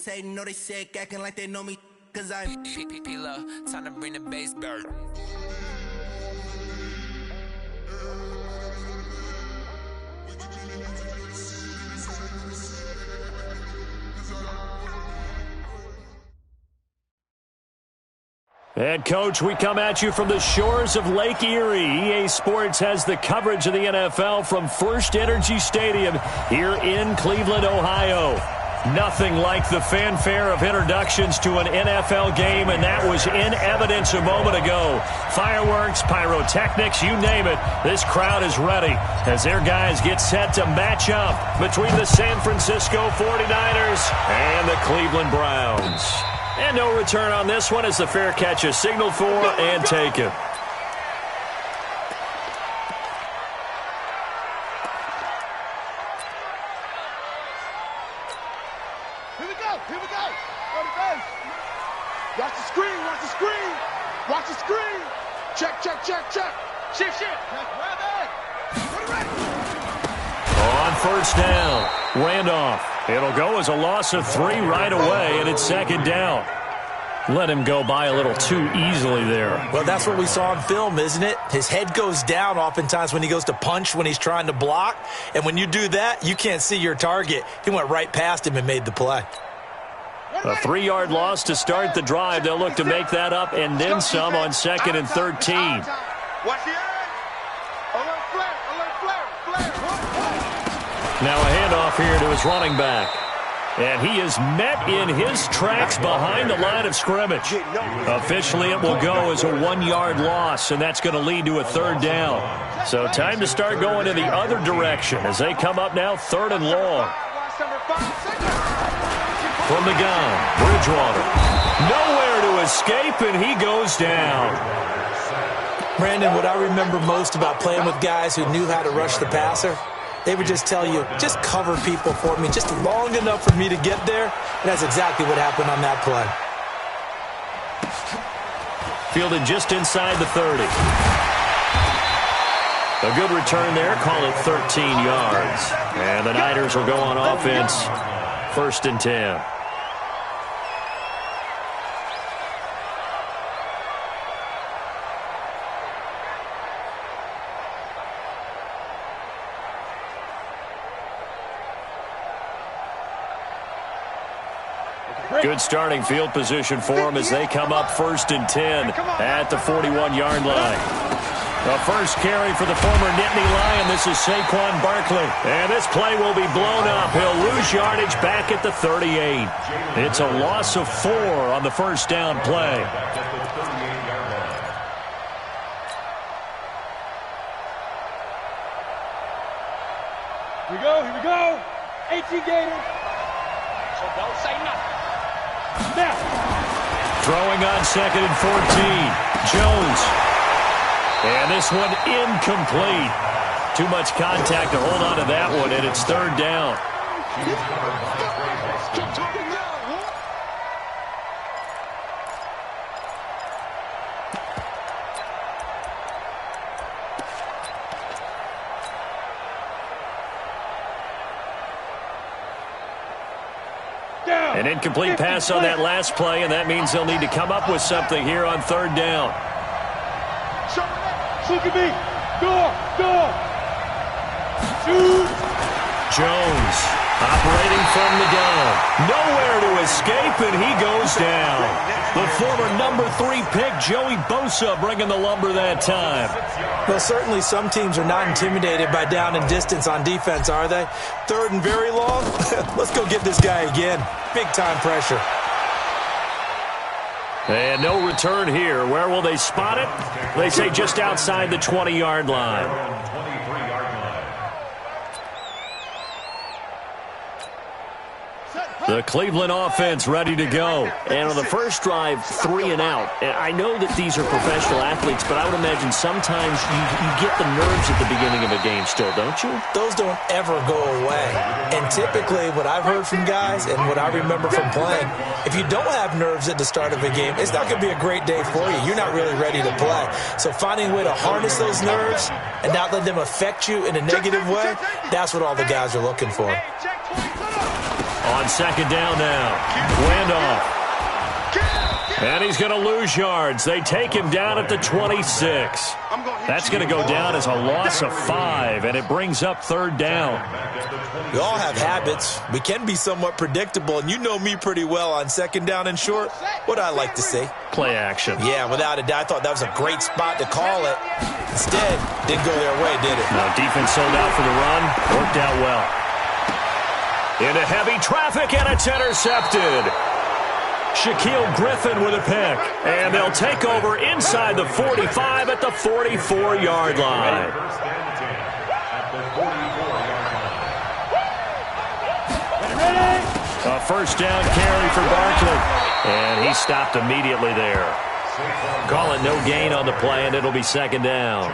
Niggas hating, know they sick, acting like they know me, cause I'm P-P-P-Lo, time to bring the bass bird. And, Coach, we come at you from the shores of Lake Erie. EA Sports has the coverage of the NFL from First Energy Stadium here in Cleveland, Ohio. Nothing like the fanfare of introductions to an NFL game, and that was in evidence a moment ago. Fireworks, pyrotechnics, you name it. This crowd is ready as their guys get set to match up between the San Francisco 49ers and the Cleveland Browns. And no return on this one as the fair catch is signaled for and taken. Here we go. Go to base. Watch the screen. Watch the screen. Check. Shift. On first down, Randolph. It'll go as a loss of 3 right away, and it's second down. Let him go by a little too easily there. Well, that's what we saw on film, isn't it? His head goes down oftentimes when he goes to punch, when he's trying to block. And when you do that, you can't see your target. He went right past him and made the play. A 3-yard loss to start the drive. They'll look to make that up and then some on 2nd and 13. Watch the eye. Alert flare. Now a handoff here to his running back. And he is met in his tracks behind the line of scrimmage. Officially, it will go as a 1-yard loss, and that's going to lead to a 3rd down. So time to start going in the other direction as they come up now 3rd and long. From the gun, Bridgewater. Nowhere to escape, and he goes down. Brandon, what I remember most about playing with guys who knew how to rush the passer, they would just tell you, just cover people for me, just long enough for me to get there. And that's exactly what happened on that play. Fielded just inside the 30. A good return there, call it 13 yards. And the Niners will go on offense, 1st and 10. Good starting field position for them as they come up 1st and 10 at the 41-yard line. The first carry for the former Nittany Lion. This is Saquon Barkley. And this play will be blown up. He'll lose yardage back at the 38. It's a loss of 4 on the first down play. Here we go. 18 Gators. So don't say nothing. Now. Throwing on 2nd and 14. Jones. And this one incomplete. Too much contact to hold on to that one, and it's 3rd down. An incomplete pass on that last play, and that means they'll need to come up with something here on 3rd down. Look at me. Go. Shoot. Jones operating from the gun. Nowhere to escape, and he goes down. The former number 3 pick, Joey Bosa, bringing the lumber that time. Well, certainly some teams are not intimidated by down and distance on defense, are they? 3rd and very long? Let's go get this guy again. Big-time pressure. And no return here. Where will they spot it? They say just outside the 20-yard line. The Cleveland offense ready to go. And on the first drive, 3 and out. And I know that these are professional athletes, but I would imagine sometimes you get the nerves at the beginning of a game still, don't you? Those don't ever go away. And typically what I've heard from guys and what I remember from playing, if you don't have nerves at the start of a game, it's not going to be a great day for you. You're not really ready to play. So finding a way to harness those nerves and not let them affect you in a negative way, that's what all the guys are looking for. On second down now. Randolph. And he's going to lose yards. They take him down at the 26. That's going to go down as a loss of 5, and it brings up third down. We all have habits. We can be somewhat predictable, and you know me pretty well on second down and short. What I like to see? Play action. Yeah, without a doubt. I thought that was a great spot to call it. Instead, didn't go their way, did it? Now, defense sold out for the run. Worked out well. Into heavy traffic, and it's intercepted. Shaquille Griffin with a pick. And they'll take over inside the 45 at the 44-yard line. A first down carry for Barkley. And he stopped immediately there. Call it no gain on the play, and it'll be second down.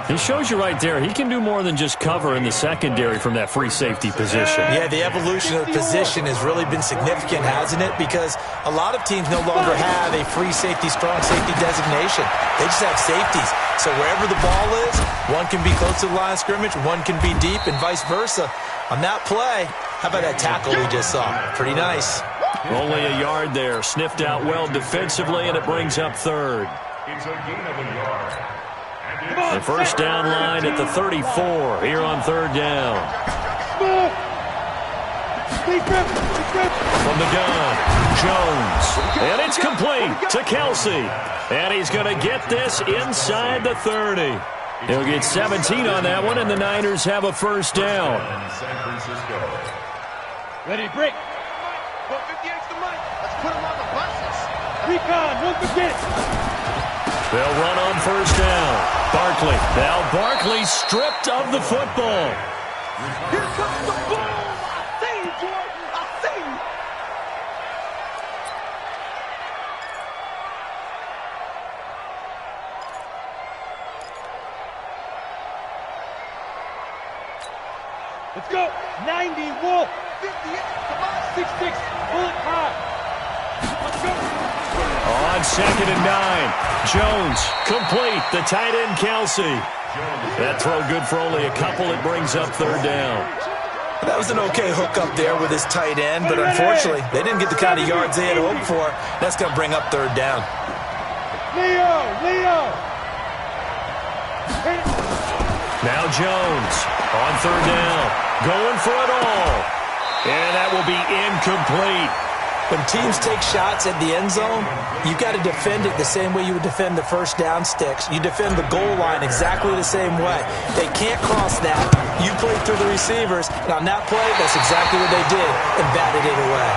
He shows you right there, he can do more than just cover in the secondary from that free safety position. Yeah, the evolution of the position has really been significant, hasn't it? Because a lot of teams no longer have a free safety, strong safety designation. They just have safeties. So wherever the ball is, one can be close to the line of scrimmage, one can be deep, and vice versa. On that play, how about that tackle we just saw? Pretty nice. Only a yard there. Sniffed out well defensively, and it brings up third. It's a gain of a yard. The first down line at the 34 here on third down. From the gun, Jones. And it's complete to Kelsey. And he's going to get this inside the 30. He'll get 17 on that one, and the Niners have a first down. Ready, break. 150 extra money. Let's put them on the buses. Recon, 150. They'll run on first down. Barkley. Now Barkley stripped of the football. Here comes the ball. I see you, boy. I see you. Let's go. 91. 58. Come on. 66. Bullet high. Let's go. On second and 9. Jones complete. The tight end Kelsey. That throw good for only a couple. It brings up third down. That was an okay hook up there with his tight end, but unfortunately, they didn't get the kind of yards they had hoped for. That's going to bring up third down. Leo. Now Jones on third down. Going for it all. And that will be incomplete. When teams take shots at the end zone, you've got to defend it the same way you would defend the first down sticks. You defend the goal line exactly the same way. They can't cross that. You play through the receivers, and on that play, that's exactly what they did, and batted it away.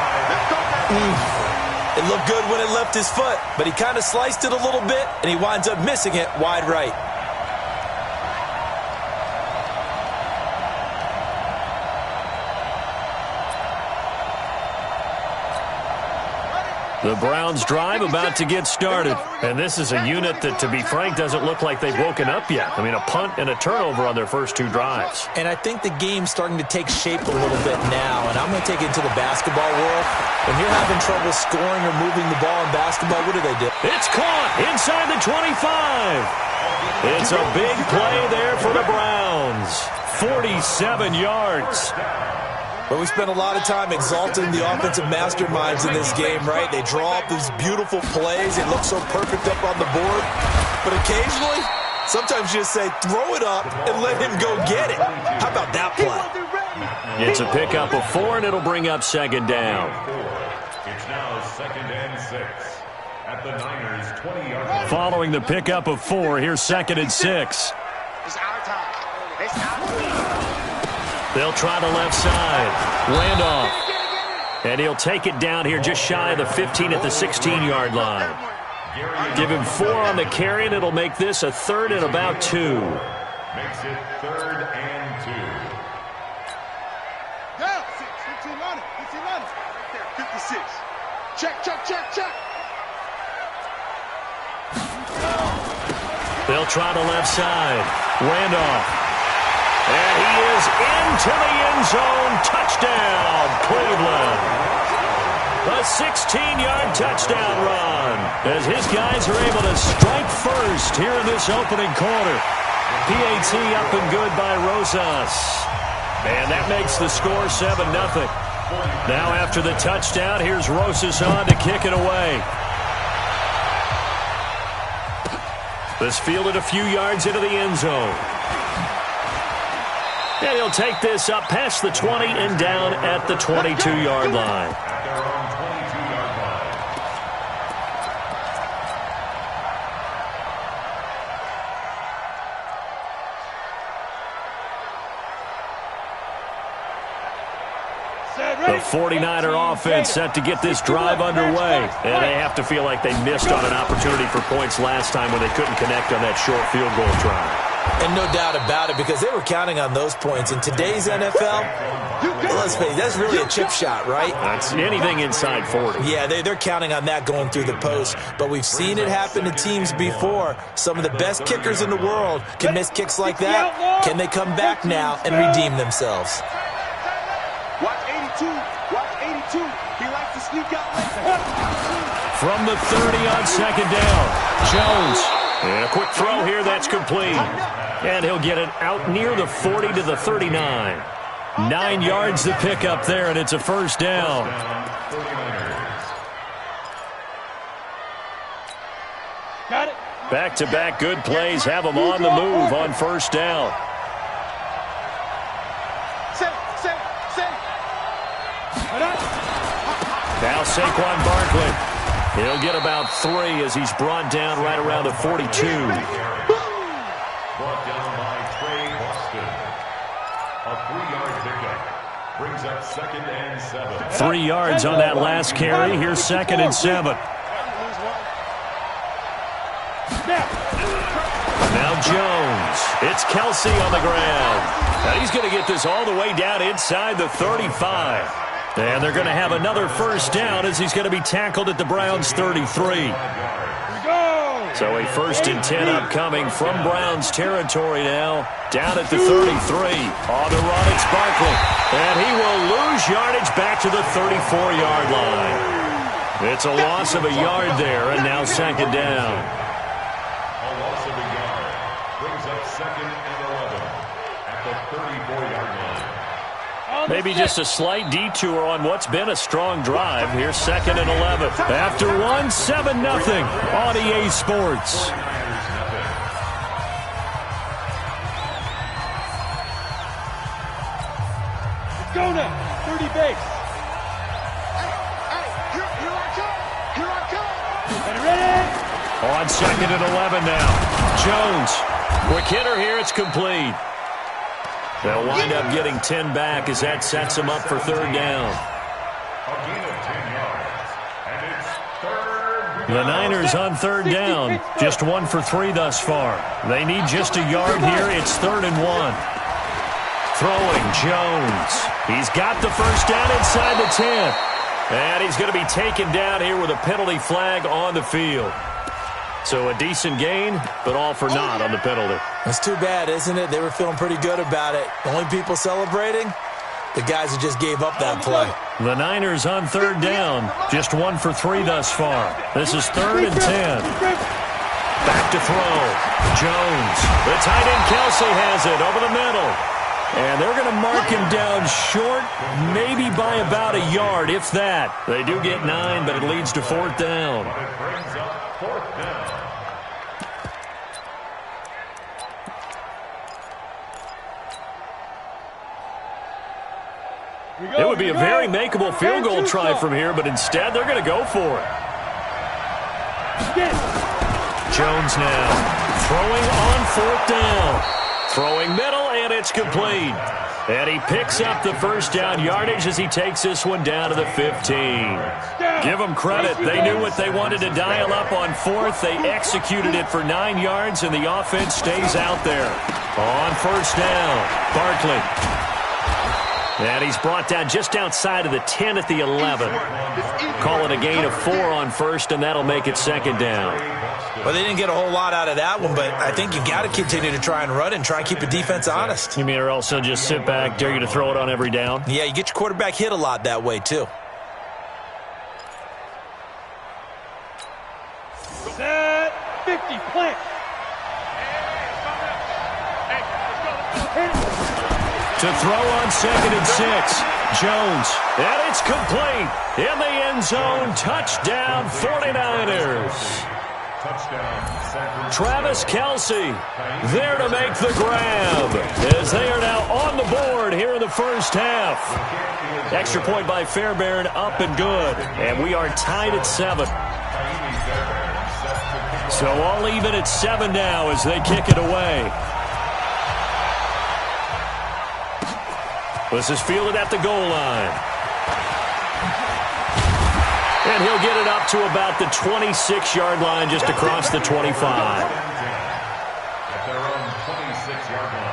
It looked good when it left his foot, but he kind of sliced it a little bit, and he winds up missing it wide right. The Browns drive about to get started. And this is a unit that, to be frank, doesn't look like they've woken up yet. I mean, a punt and a turnover on their first two drives. And I think the game's starting to take shape a little bit now. And I'm going to take it into the basketball world. When you're having trouble scoring or moving the ball in basketball, what do they do? It's caught inside the 25. It's a big play there for the Browns. 47 yards. But we spend a lot of time exalting the offensive masterminds in this game, right? They draw up these beautiful plays. It looks so perfect up on the board. But occasionally, sometimes you just say, throw it up and let him go get it. How about that play? It's a pickup of 4, and it'll bring up second down. It's now second and 6 at the Niners' 20-yard line. Following the pickup of 4, here's second and 6. It's our time. It's our time. They'll try the left side. Randolph. And he'll take it down here just shy of the 15 at the 16-yard line. Give him 4 on the carry, and it'll make this a third and about 2. Makes it third and 2. Yeah, 15 on it. 15 on it. Right there, 56. Check. They'll try the left side. Randolph. And he is into the end zone. Touchdown, Cleveland. A 16-yard touchdown run as his guys are able to strike first here in this opening quarter. PAT up and good by Rosas. And that makes the score 7-0. Now after the touchdown, here's Rosas on to kick it away. This fielded a few yards into the end zone. And he'll take this up past the 20 and down at the 22-yard line. The 49er offense set to get this drive underway. And they have to feel like they missed on an opportunity for points last time when they couldn't connect on that short field goal try. And no doubt about it, because they were counting on those points. In today's NFL, let's face it, that's really a chip shot, right? That's anything inside 40. Yeah, they're counting on that going through the post. But we've seen it happen to teams before. Some of the best kickers in the world can miss kicks like that. Can they come back now and redeem themselves? Watch 82. Watch 82. He likes to sneak out. From the 30 on second down, Jones. And a quick throw here, that's complete. And he'll get it out near the 40 to the 39. 9 yards to pick up there, and it's a first down. Got it. Back-to-back good plays have them on the move on first down. Now Saquon Barkley. He'll get about 3 as he's brought down right around the 42. Brought down by Trey Boston. A 3-yard pickup. Brings up 2nd and 7. 3 yards on that last carry. Here's 2nd and 7. Now Jones. It's Kelsey on the ground. Now he's going to get this all the way down inside the 35. And they're going to have another first down as he's going to be tackled at the Browns' 33. So a 1st and 10 upcoming from Browns territory now. Down at the 33. On the run, it's Barkley. And he will lose yardage back to the 34-yard line. It's a loss of a yard there, and now 2nd down. A loss of a yard. Brings up 2nd and 11 at the 34-yard line. Maybe just a slight detour on what's been a strong drive. Here's 2nd and 11. After 1, 7-0 on EA Sports. Go now. 30 base. Here I come. Ready? On 2nd and 11 now. Jones. Quick hitter here. It's complete. They'll wind up getting 10 back as that sets them up for 3rd down. A gain of 10 yards. And it's 3rd. The Niners on 3rd down. Just 1 for 3 thus far. They need just a yard here. It's 3rd and 1. Throwing Jones. He's got the first down inside the 10. And he's going to be taken down here with a penalty flag on the field. So a decent gain, but all for naught on the penalty. That's too bad, isn't it? They were feeling pretty good about it. The only people celebrating, the guys who just gave up that play. The Niners on 3rd down. Just 1 for 3 thus far. This is 3rd and 10. Back to throw. Jones. The tight end Kelsey has it over the middle. And they're going to mark him down short, maybe by about a yard, if that. They do get 9, but it leads to 4th down. But it brings up 4th down. It would be a very makeable field goal try from here, but instead they're going to go for it. Jones now throwing on 4th down. Throwing middle, and it's complete. And he picks up the first down yardage as he takes this one down to the 15. Give them credit. They knew what they wanted to dial up on 4th. They executed it for 9 yards, and the offense stays out there. On first down, Barkley. And he's brought down just outside of the 10 at the 11. Call it a gain of 4 on first, and that'll make it 2nd down. Well, they didn't get a whole lot out of that one, but I think you've got to continue to try and run and try and keep the defense honest. You mean or else they'll just sit back, dare you to throw it on every down? Yeah, you get your quarterback hit a lot that way, too. Set 50, plant. To throw on 2nd and 6. Jones. And it's complete. In the end zone. Touchdown 49ers. Travis Kelce there to make the grab as they are now on the board here in the first half. Extra point by Fairbairn, up and good. And we are tied at 7. So all even at 7 now as they kick it away. This is fielded at the goal line. And he'll get it up to about the 26-yard line, just across the 25. At their own 26-yard line.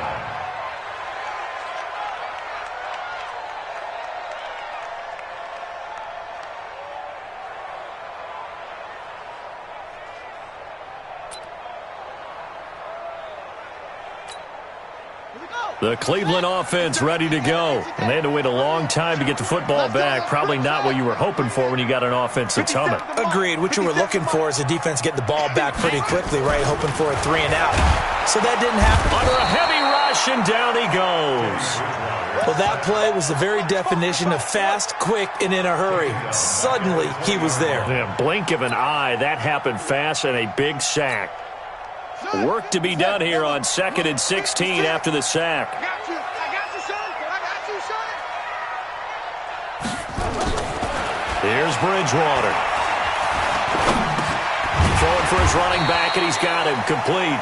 The Cleveland offense ready to go. And they had to wait a long time to get the football back. Probably not what you were hoping for when you got an offense that's humming. Agreed. What you were looking for is the defense get the ball back pretty quickly, right? Hoping for a 3 and out. So that didn't happen. Under a heavy rush, and down he goes. Well, that play was the very definition of fast, quick, and in a hurry. Suddenly, he was there. Yeah, blink of an eye. That happened fast, and a big sack. Work to be done here on 2nd and 16 after the sack. I got you, son. I got you, son. Here's Bridgewater. Throwing for his running back, and he's got him complete.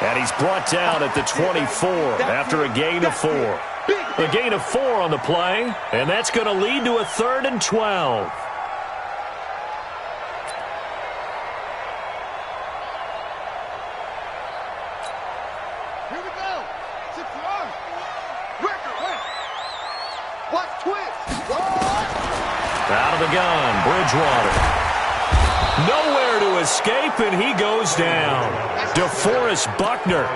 And he's brought down at the 24 after a gain of 4. A gain of 4 on the play, and that's going to lead to a 3rd and 12. Out of the gun, Bridgewater. Nowhere to escape, and he goes down. DeForest Buckner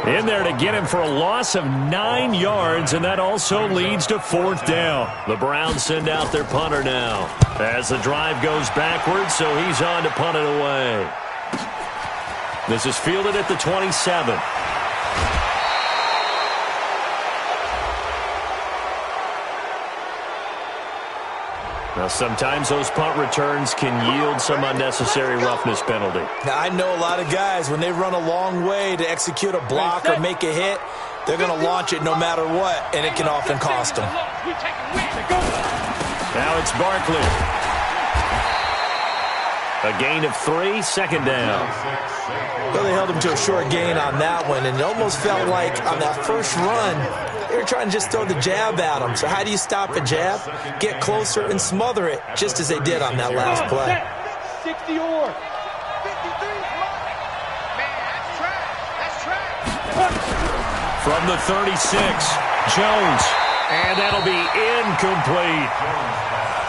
in there to get him for a loss of 9 yards, and that also leads to 4th down. The Browns send out their punter now as the drive goes backwards, so he's on to punt it away. This is fielded at the 27. Now, sometimes those punt returns can yield some unnecessary roughness penalty. Now, I know a lot of guys, when they run a long way to execute a block or make a hit, they're going to launch it no matter what, and it can often cost them. Now it's Barkley. A gain of 3, 2nd down. Well, they held him to a short gain on that one, and it almost felt like on that first run, they were trying to just throw the jab at him. So how do you stop a jab? Get closer and smother it, just as they did on that last play. 60 or 53. Man, that's trash. From the 36, Jones. And that'll be incomplete.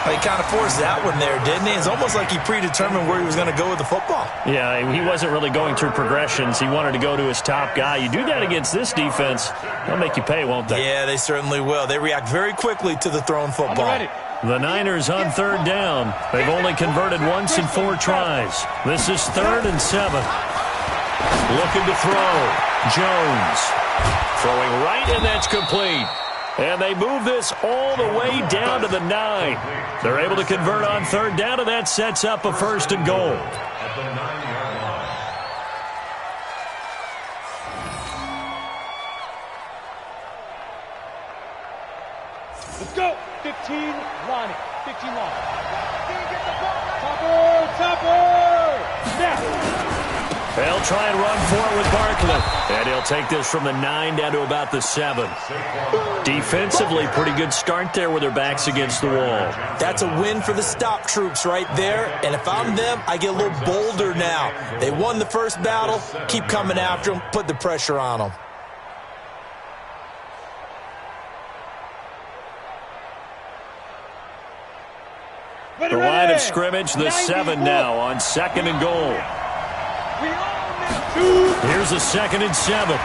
He kind of forced that one there, didn't he? It's almost like he predetermined where he was going to go with the football. Yeah, he wasn't really going through progressions. He wanted to go to his top guy. You do that against this defense, they'll make you pay, won't they? Yeah, they certainly will. They react very quickly to the thrown football. The Niners on 3rd down. They've only converted once in 4 tries. This is 3rd and 7. Looking to throw. Jones. Throwing right, and that's complete. And they move this all the way down to the 9. They're able to convert on 3rd down, and that sets up a 1st and goal. At the 9-yard line. Let's go. 15, Lonnie. 15 long. Topper. Snap. They'll try and run for it with Barkley. And he'll take this from the 9 down to about the 7. Defensively, pretty good start there with their backs against the wall. That's a win for the stop troops right there. And if I'm them, I get a little bolder now. They won the first battle. Keep coming after them. Put the pressure on them. The line of scrimmage, the 7 now on 2nd and goal. Here's a 2nd and 7.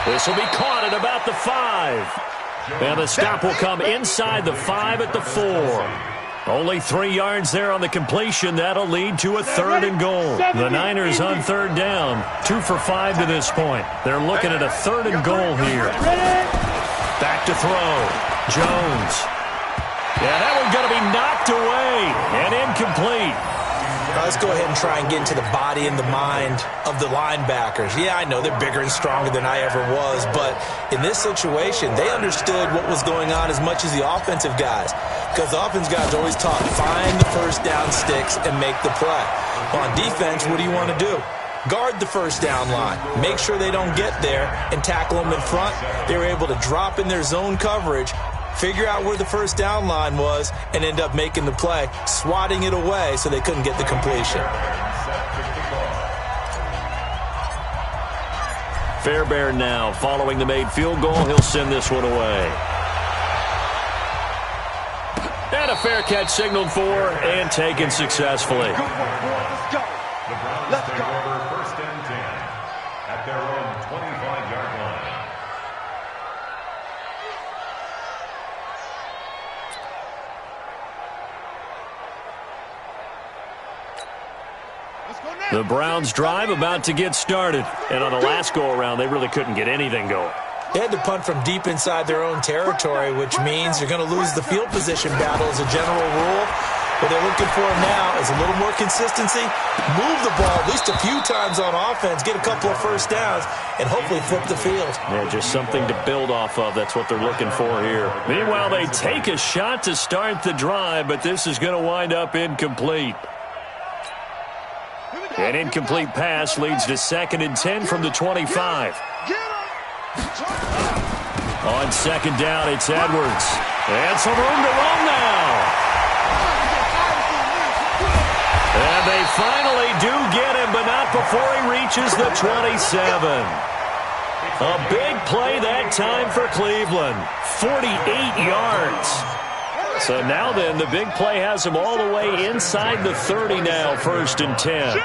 This will be caught at about the 5. And the stop will come inside the 5 at the 4. Only 3 yards there on the completion. That'll lead to a 3rd and goal. The Niners on 3rd down. 2 for 5 to this point. They're looking at a 3rd and goal here. Back to throw. Jones. Yeah, that one's going to be knocked away and incomplete. Let's go ahead and try and get into the body and the mind of the linebackers. Yeah, I know they're bigger and stronger than I ever was, but in this situation, they understood what was going on as much as the offensive guys, because the offense guys always taught, find the first down sticks and make the play. On defense, what do you want to do? Guard the first down line. Make sure they don't get there and tackle them in front. They were able to drop in their zone coverage, figure out where the first down line was, and end up making the play, swatting it away so they couldn't get the completion. Fairbairn now following the made field goal. He'll send this one away. And a fair catch signaled for and taken successfully. Let's go. Let's go. First and 10 at their own 25-yard line. The Browns drive about to get started. And on the last go-around, they really couldn't get anything going. They had to punt from deep inside their own territory, which means you're going to lose the field position battle as a general rule. What they're looking for now is a little more consistency, move the ball at least a few times on offense, get a couple of first downs, and hopefully flip the field. Yeah, just something to build off of. That's what they're looking for here. Meanwhile, they take a shot to start the drive, but this is going to wind up incomplete. An incomplete pass leads to 2nd and 10 from the 25. On 2nd down, it's Edwards. And some room to run now. And they finally do get him, but not before he reaches the 27. A big play that time for Cleveland. 48 yards. So now then, the big play has him all the way inside the 30 now, 1st and 10.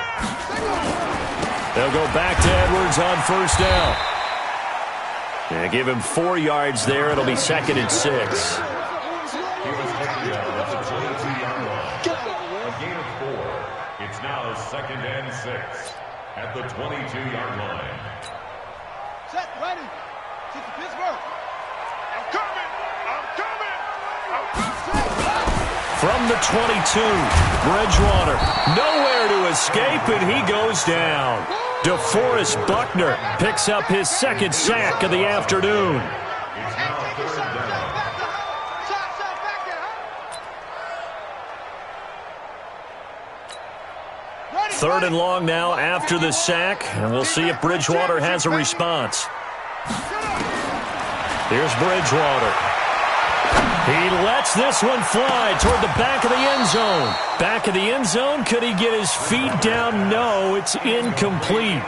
They'll go back to Edwards on 1st down. And give him 4 yards there. It'll be 2nd and 6. He was taken down at the 22-yard line. A gain of 4. It's now 2nd and 6 at the 22-yard line. Set, ready. Set to Pittsburgh. I'm coming. I'm coming. I'm coming. From the 22, Bridgewater. Nowhere to escape, and he goes down. DeForest Buckner picks up his 2nd sack of the afternoon. It's now 3rd down. 3rd and long now after the sack, and we'll see if Bridgewater has a response. Here's Bridgewater. He lets this one fly toward the back of the end zone. Back of the end zone. Could he get his feet down? No, it's incomplete.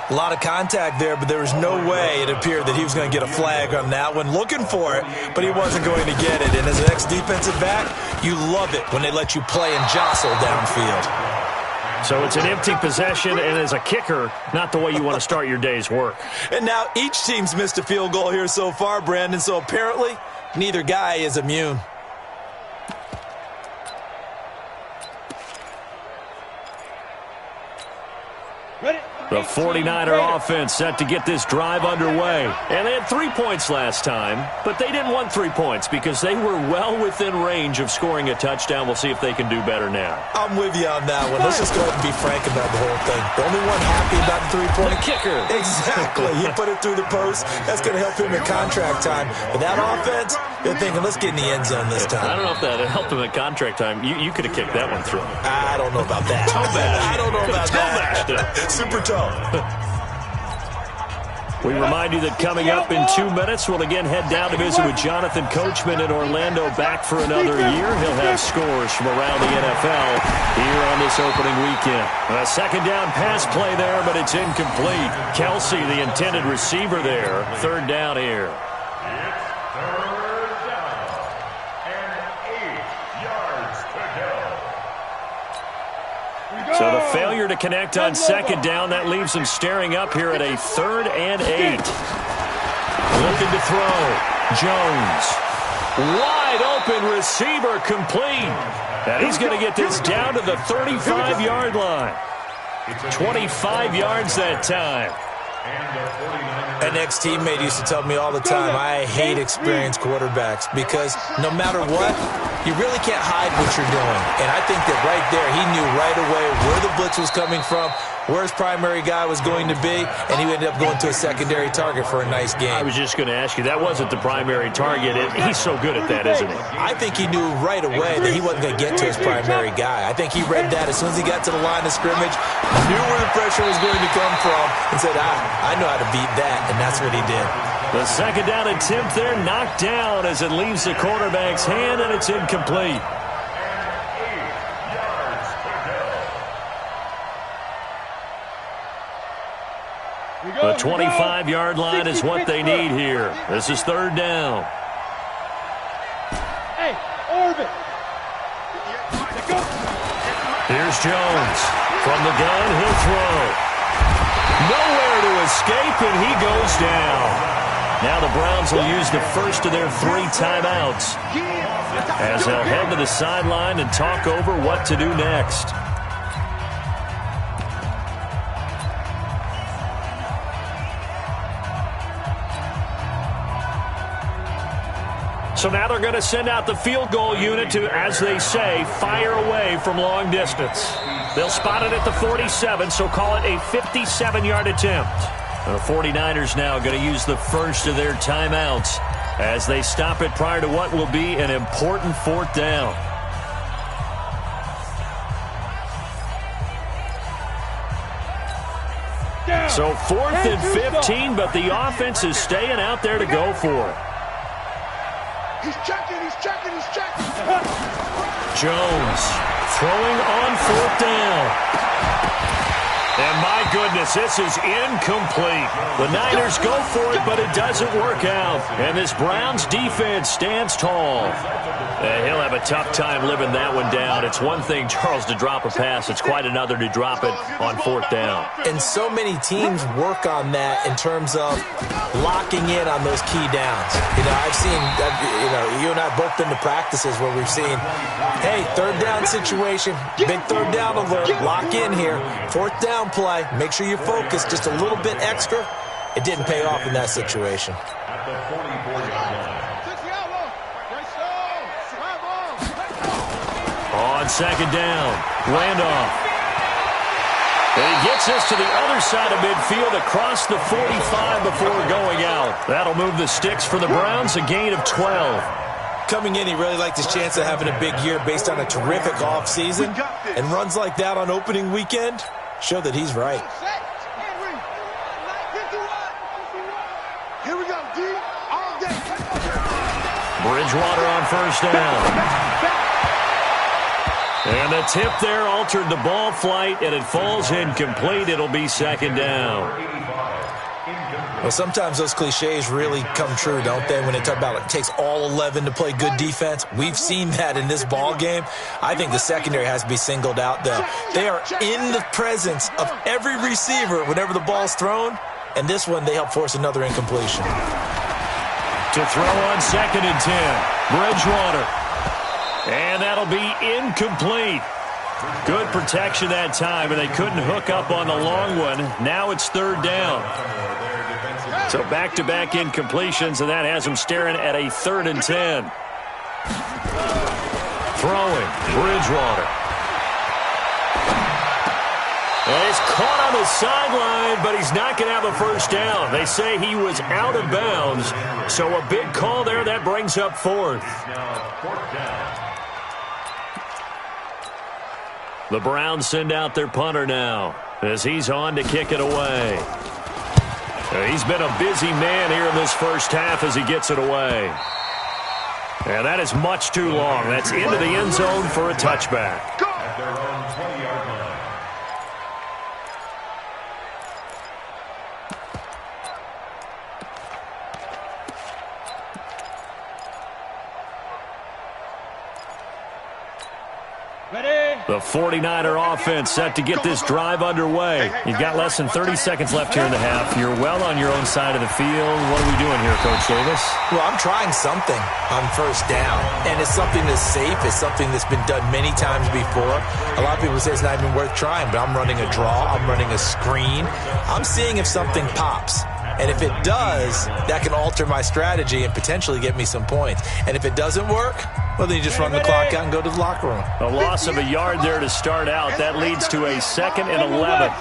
A lot of contact there, but there was no way it appeared that he was going to get a flag on that one. Looking for it, but he wasn't going to get it. And as an ex-defensive back, you love it when they let you play and jostle downfield. So it's an empty possession, and as a kicker, not the way you want to start your day's work. And now each team's missed a field goal here so far, Brandon, so apparently neither guy is immune. The 49er offense set to get this drive underway. And they had 3 points last time, but they didn't want 3 points because they were well within range of scoring a touchdown. We'll see if they can do better now. I'm with you on that one. Let's just go ahead and be frank about the whole thing. The only one happy about the 3-point? The kicker. Exactly. He put it through the post. That's going to help him in contract time. But that offense, they're thinking, let's get in the end zone this time. I don't know if that helped him at contract time. You could have kicked that one through. I don't know about that. I don't know about that. Super tough. We remind you that coming up in 2 minutes, we'll again head down to visit with Jonathan Coachman in Orlando, back for another year. He'll have scores from around the NFL here on this opening weekend. A 2nd down pass play there, but it's incomplete. Kelsey, the intended receiver there. 3rd down here. So the failure to connect on 2nd down, that leaves them staring up here at a 3rd and 8. Looking to throw. Jones. Wide open receiver complete. And he's going to get this down to the 35-yard line. 25 yards that time. An ex-teammate used to tell me all the time, I hate experienced quarterbacks because no matter what, you really can't hide what you're doing. And I think that right there, he knew right away where the blitz was coming from, where his primary guy was going to be, and he ended up going to a secondary target for a nice game. I was just going to ask you, that wasn't the primary target. He's so good at that, isn't he? I think he knew right away that he wasn't going to get to his primary guy. I think he read that as soon as he got to the line of scrimmage, knew where the pressure was going to come from, and said, I know how to beat that, and that's what he did. The second down attempt there knocked down as it leaves the quarterback's hand, and it's incomplete. The 25-yard line is what they need here. This is third down. Hey, Orbit. Here's Jones. From the gun, he'll throw. Nowhere to escape, and he goes down. Now the Browns will use the first of their 3 timeouts as they'll head to the sideline and talk over what to do next. So now they're going to send out the field goal unit to, as they say, fire away from long distance. They'll spot it at the 47, so call it a 57-yard attempt. The 49ers now going to use the first of their timeouts as they stop it prior to what will be an important 4th down. So 4th and 15, but the offense is staying out there to go for it. He's checking. Jones throwing on 4th down. And my goodness, this is incomplete. The Niners go for it, but it doesn't work out. And this Browns defense stands tall. He'll have a tough time living that one down. It's one thing, Charles, to drop a pass. It's quite another to drop it on 4th down. And so many teams work on that in terms of locking in on those key downs. I've seen, you and I both been to practices where we've seen, hey, 3rd down situation, big 3rd down alert, lock in here, 4th down play, make sure you focus just a little bit extra. It didn't pay off in that situation. At the 44-yard line. On 2nd down, Randolph. And he gets us to the other side of midfield across the 45 before going out. That'll move the sticks for the Browns, a gain of 12. Coming in, he really liked his chance of having a big year based on a terrific offseason. And runs like that on opening weekend show that he's right. Here we go, D. All day. Bridgewater on 1st down. And the tip there altered the ball flight, and it falls incomplete. It'll be 2nd down. Well, sometimes those cliches really come true, don't they, when they talk about it takes all 11 to play good defense. We've seen that in this ball game. I think the secondary has to be singled out, though. They are in the presence of every receiver whenever the ball's thrown, and this one they help force another incompletion. To throw on 2nd and 10, Bridgewater. And that'll be incomplete. Good protection that time, and they couldn't hook up on the long one. Now it's 3rd down. So back-to-back incompletions, and that has them staring at a 3rd and 10. Throwing, Bridgewater. And he's caught on the sideline, but he's not going to have a 1st down. They say he was out of bounds, so a big call there. That brings up 4th. The Browns send out their punter now as he's on to kick it away. He's been a busy man here in this first half as he gets it away. And that is much too long. That's into the end zone for a touchback. At their own 20-yard line. Ready? The 49er offense set to get this drive underway. You've got less than 30 seconds left here in the half. You're well on your own side of the field. What are we doing here, Coach Davis? Well, I'm trying something on first down, and it's something that's safe. It's something that's been done many times before. A lot of people say it's not even worth trying, but I'm running a draw. I'm running a screen. I'm seeing if something pops. And if it does, that can alter my strategy and potentially get me some points. And if it doesn't work, well, then you just run the clock out and go to the locker room. A loss of a yard there to start out. That leads to a 2nd and 11.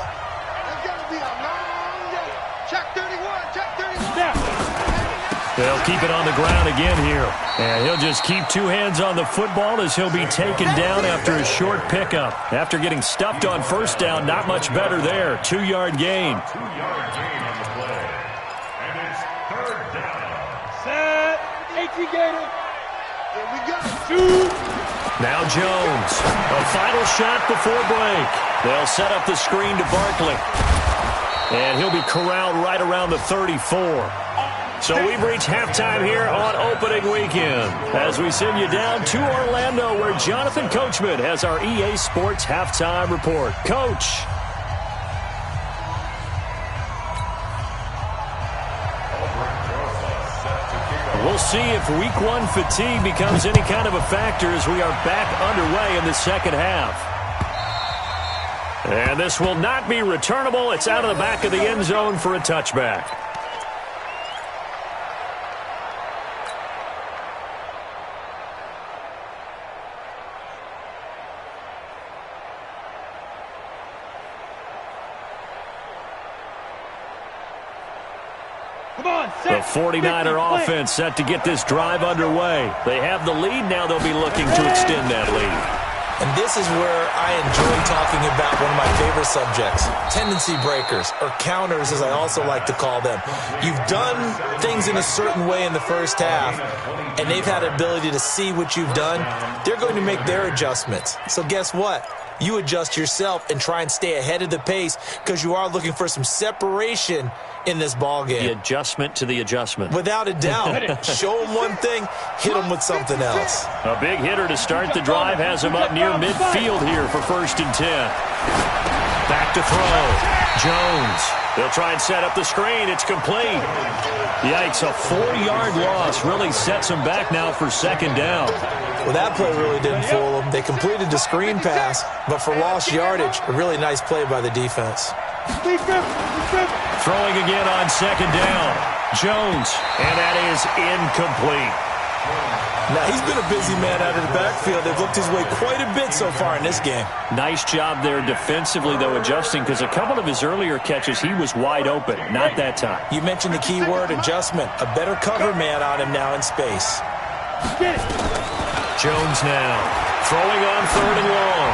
They'll keep it on the ground again here. And he'll just keep two hands on the football as he'll be taken down after a short pickup. After getting stuffed on first down, not much better there. 2-yard gain. 2-yard gain on the play. And it's 3rd down. Set. 18 Gator. Here we go. Shoot. Now Jones. A final shot before break. They'll set up the screen to Barkley. And he'll be corralled right around the 34. So we've reached halftime here on opening weekend as we send you down to Orlando where Jonathan Coachman has our EA Sports halftime report. Coach. We'll see if week 1 fatigue becomes any kind of a factor as we are back underway in the second half. And this will not be returnable. It's out of the back of the end zone for a touchback. The 49er offense set to get this drive underway. They have the lead now. They'll be looking to extend that lead. And this is where I enjoy talking about one of my favorite subjects, tendency breakers, or counters as I also like to call them. You've done things in a certain way in the first half, and they've had an ability to see what you've done. They're going to make their adjustments. So guess what? You adjust yourself and try and stay ahead of the pace because you are looking for some separation in this ball game. The adjustment to the adjustment. Without a doubt. Show them one thing, hit them with something else. A big hitter to start the drive has him up near midfield here for 1st and 10. Back to throw. Jones. They'll try and set up the screen. It's complete. Yikes, a 4-yard loss really sets them back now for 2nd down. Well, that play really didn't fool them. They completed the screen pass, but for lost yardage, a really nice play by the defense. Throwing again on 2nd down. Jones, and that is incomplete. Now, he's been a busy man out of the backfield. They've looked his way quite a bit so far in this game. Nice job there defensively, though, adjusting, because a couple of his earlier catches, he was wide open. Not that time. You mentioned the key word, adjustment. A better cover man on him now in space. Jones now throwing on 3rd and long.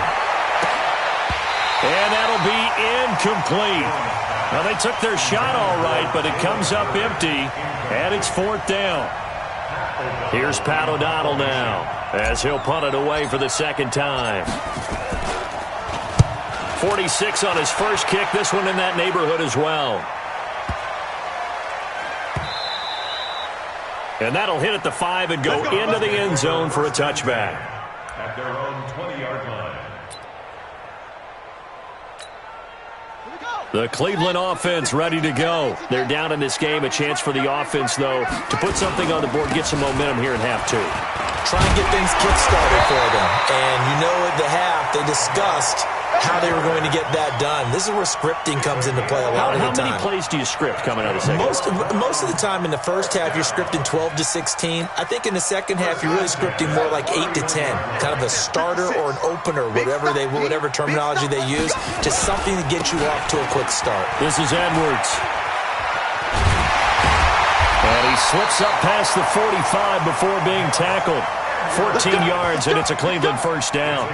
And that'll be incomplete. Now, they took their shot all right, but it comes up empty, and it's 4th down. Here's Pat O'Donnell now as he'll punt it away for the 2nd time. 46 on his first kick. This one in that neighborhood as well. And that'll hit at the 5 and go into the end zone for a touchback. At their own 20-yard line. The Cleveland offense ready to go. They're down in this game. A chance for the offense, though, to put something on the board, get some momentum here in half 2. Try and get things kick-started for them. And you know at the half, they discussed how they were going to get that done. This is where scripting comes into play a lot of the time. How many plays do you script coming out of the second? Most of the time in the first half, you're scripting 12 to 16. I think in the second half, you're really scripting more like 8 to 10. Kind of a starter or an opener, whatever terminology they use, just something to get you off to a quick start. This is Edwards. And he slips up past the 45 before being tackled. 14 yards, and it's a Cleveland 1st down.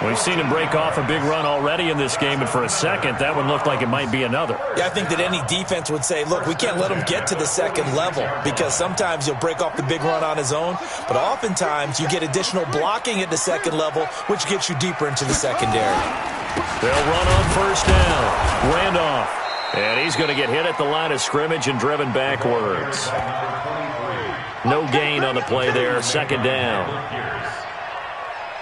We've seen him break off a big run already in this game, and for a second, that one looked like it might be another. Yeah, I think that any defense would say, look, we can't let him get to the 2nd level because sometimes he'll break off the big run on his own, but oftentimes you get additional blocking at the 2nd level, which gets you deeper into the secondary. They'll run on 1st down. Randolph. And he's going to get hit at the line of scrimmage and driven backwards. No gain on the play there. 2nd down.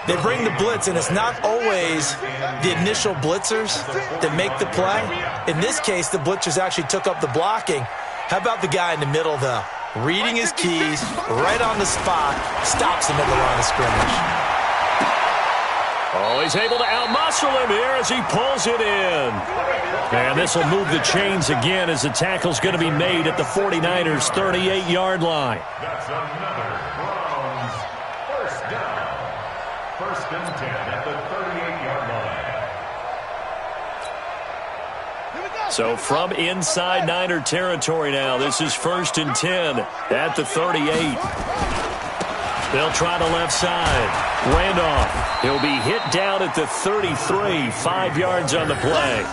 They bring the blitz, and it's not always the initial blitzers that make the play. In this case, the blitzers actually took up the blocking. How about the guy in the middle, though? Reading his keys, right on the spot, stops him at the line of scrimmage. Oh, he's able to outmuscle him here as he pulls it in. And this will move the chains again as the tackle's going to be made at the 49ers' 38-yard line. That's another Browns first down. First and 10 at the 38-yard line. So from inside Niner territory now, this is first and 10 at the 38. They'll try the left side. Randolph. He'll be hit down at the 33, 5 yards on the play.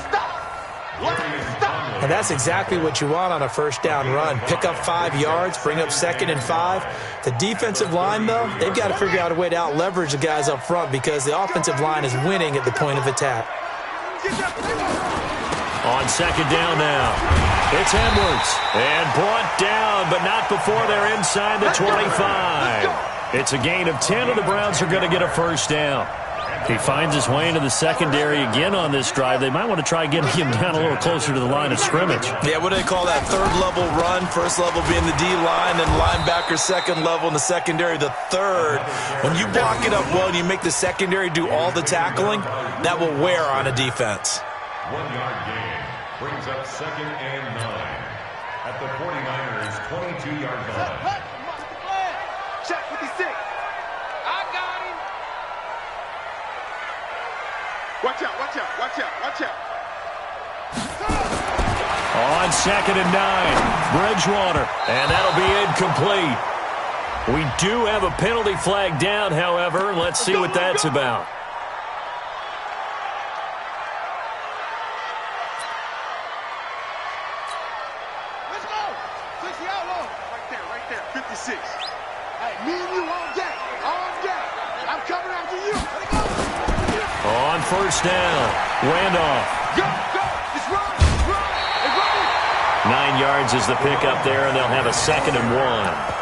And that's exactly what you want on a first down run. Pick up 5 yards, bring up 2nd and 5. The defensive line, though, they've got to figure out a way to out-leverage the guys up front because the offensive line is winning at the point of attack. On second down now, it's Edwards. And brought down, but not before they're inside the 25. It's a gain of 10, and the Browns are going to get a first down. He finds his way into the secondary again on this drive. They might want to try getting him down a little closer to the line of scrimmage. Yeah, what do they call that? Third level run. First level being the D-line, and linebacker second level, and the secondary the third. When you block it up well and you make the secondary do all the tackling, that will wear on a defense. 1 yard gain brings up 2nd and 9 at the 49ers' 22-yard line. Check 56. I got him. Watch out, watch out, watch out, watch out. On second and 9, Bridgewater, and that'll be incomplete. We do have a penalty flag down, however. Let's see what that's about. Let's go. 60 outlaw. Right there, 56. Hey, me and you on deck, I'm coming after you. Let's go. On first down, Randolph. Go, just run. Hey, run. 9 yards is the pickup there, and they'll have a 2nd and 1.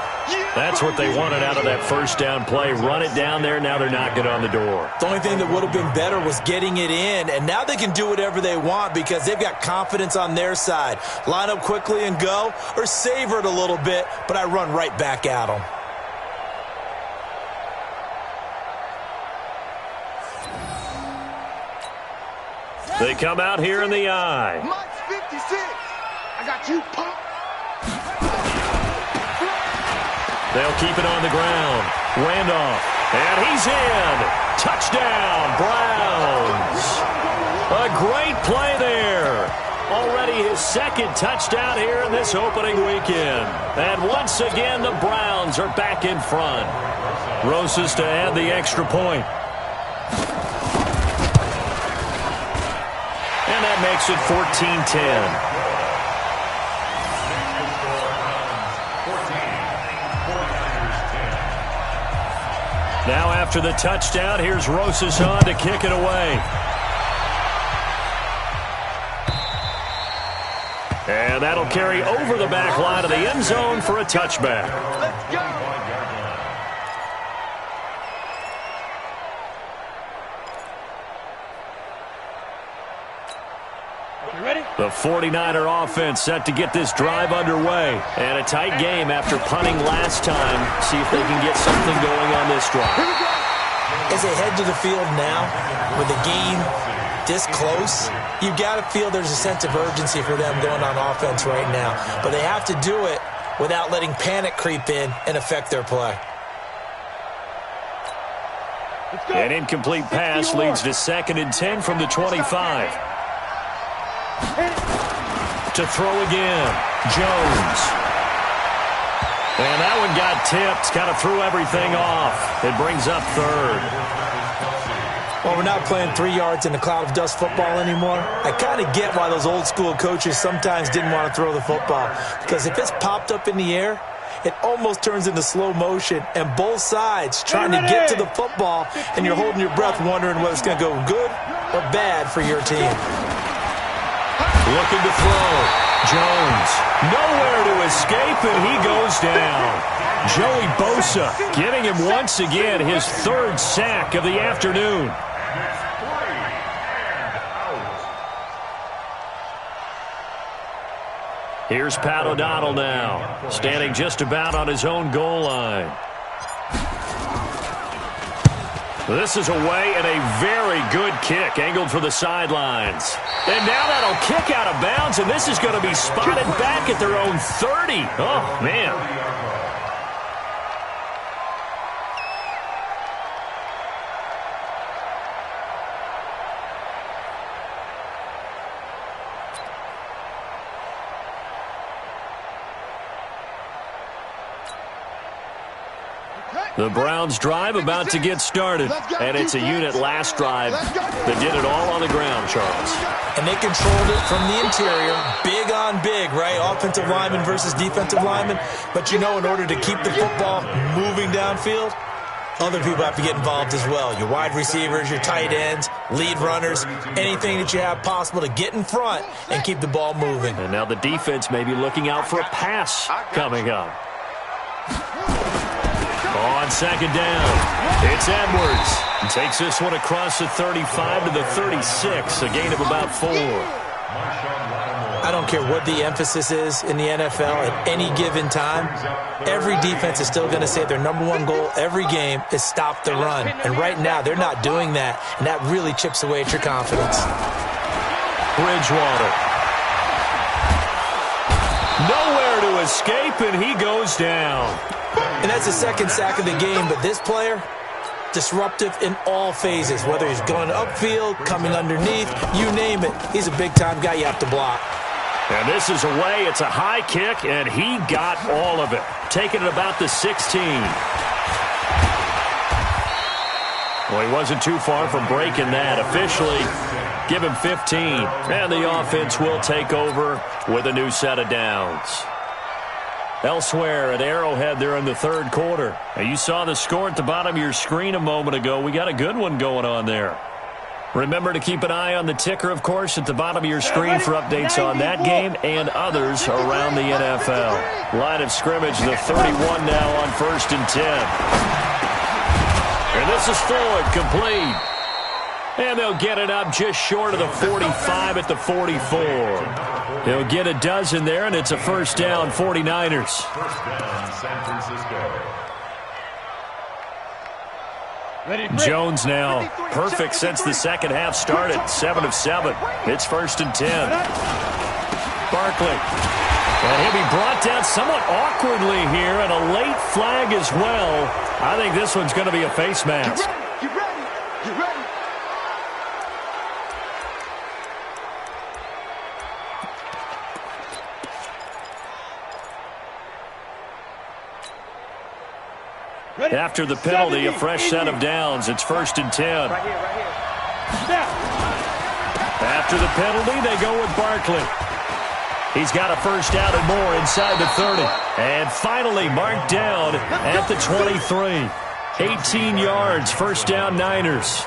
That's what they wanted out of that first down play. Run it down there. Now they're knocking on the door. The only thing that would have been better was getting it in, and now they can do whatever they want because they've got confidence on their side. Line up quickly and go, or savor it a little bit, but I run right back at them. They come out here in the eye. Mike's 56. I got you, punk. They'll keep it on the ground. Randolph, and he's in. Touchdown, Browns. A great play there. Already his 2nd touchdown here in this opening weekend. And once again, the Browns are back in front. Rosas to add the extra point. And that makes it 14-10. Now after the touchdown, here's Rosas on to kick it away. And that'll carry over the back line of the end zone for a touchback. Let's go. The 49er offense set to get this drive underway. And a tight game after punting last time. See if they can get something going on this drive. As they head to the field now, with the game this close, you've got to feel there's a sense of urgency for them going on offense right now. But they have to do it without letting panic creep in and affect their play. An incomplete pass leads to 2nd and 10 from the 25. To throw again, Jones. And that one got tipped, kind of threw everything off. It brings up 3rd. Well, we're not playing 3 yards in a cloud of dust football anymore. I kind of get why those old school coaches sometimes didn't want to throw the football. Because if it's popped up in the air, it almost turns into slow motion, and both sides trying to get to the football, and you're holding your breath wondering whether it's going to go good or bad for your team. Looking to throw. Jones, nowhere to escape, and he goes down. Joey Bosa giving him once again his third sack of the afternoon. Here's Pat O'Donnell now, standing just about on his own goal line. This is away and a very good kick, angled for the sidelines. And now that'll kick out of bounds, and this is going to be spotted back at their own 30. Oh, man. The Browns drive about to get started, and it's a unit last drive that did it all on the ground, Charles. And they controlled it from the interior, big on big, right? Offensive lineman versus defensive lineman. But you know, in order to keep the football moving downfield, other people have to get involved as well. Your wide receivers, your tight ends, lead runners, anything that you have possible to get in front and keep the ball moving. And now the defense may be looking out for a pass coming up. On second down, it's Edwards. He takes this one across the 35 to the 36, a gain of about 4. I don't care what the emphasis is in the NFL at any given time. Every defense is still going to say their number one goal every game is stop the run. And right now, they're not doing that, and that really chips away at your confidence. Bridgewater. Nowhere to escape, and he goes down. And that's the second sack of the game, but this player, disruptive in all phases, whether he's going upfield, coming underneath, you name it. He's a big-time guy you have to block. And this is away. It's a high kick, and he got all of it, taking it about the 16. Well, he wasn't too far from breaking that. Officially, give him 15. And the offense will take over with a new set of downs. Elsewhere at Arrowhead, they're in the third quarter. Now, you saw the score at the bottom of your screen a moment ago. We got a good one going on there. Remember to keep an eye on the ticker, of course, at the bottom of your screen for updates on that game and others around the NFL. Line of scrimmage, the 31 now on 1st and 10. And this is Ford, complete. And they'll get it up just short of the 45 at the 44. They'll get a dozen there, and it's a first down, 49ers. First down, San Francisco. Jones now perfect since the second half started. 7 of 7. It's 1st and 10. Barkley. And he'll be brought down somewhat awkwardly here, and a late flag as well. I think this one's going to be a face mask. Get ready. Get ready. After the penalty, a fresh set of downs. It's 1st and 10. Right here. After the penalty, they go with Barkley. He's got a first down and more inside the 30. And finally marked down at the 23. 18 yards, first down, Niners.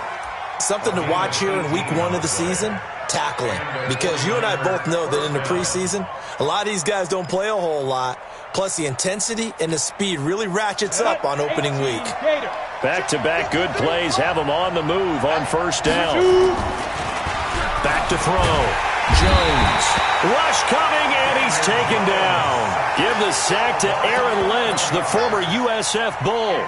Something to watch here in week 1 of the season, tackling. Because you and I both know that in the preseason, a lot of these guys don't play a whole lot. Plus, the intensity and the speed really ratchets up on opening week. Back-to-back good plays have them on the move on first down. Back to throw. Jones. Rush coming, and he's taken down. Give the sack to Aaron Lynch, the former USF Bull.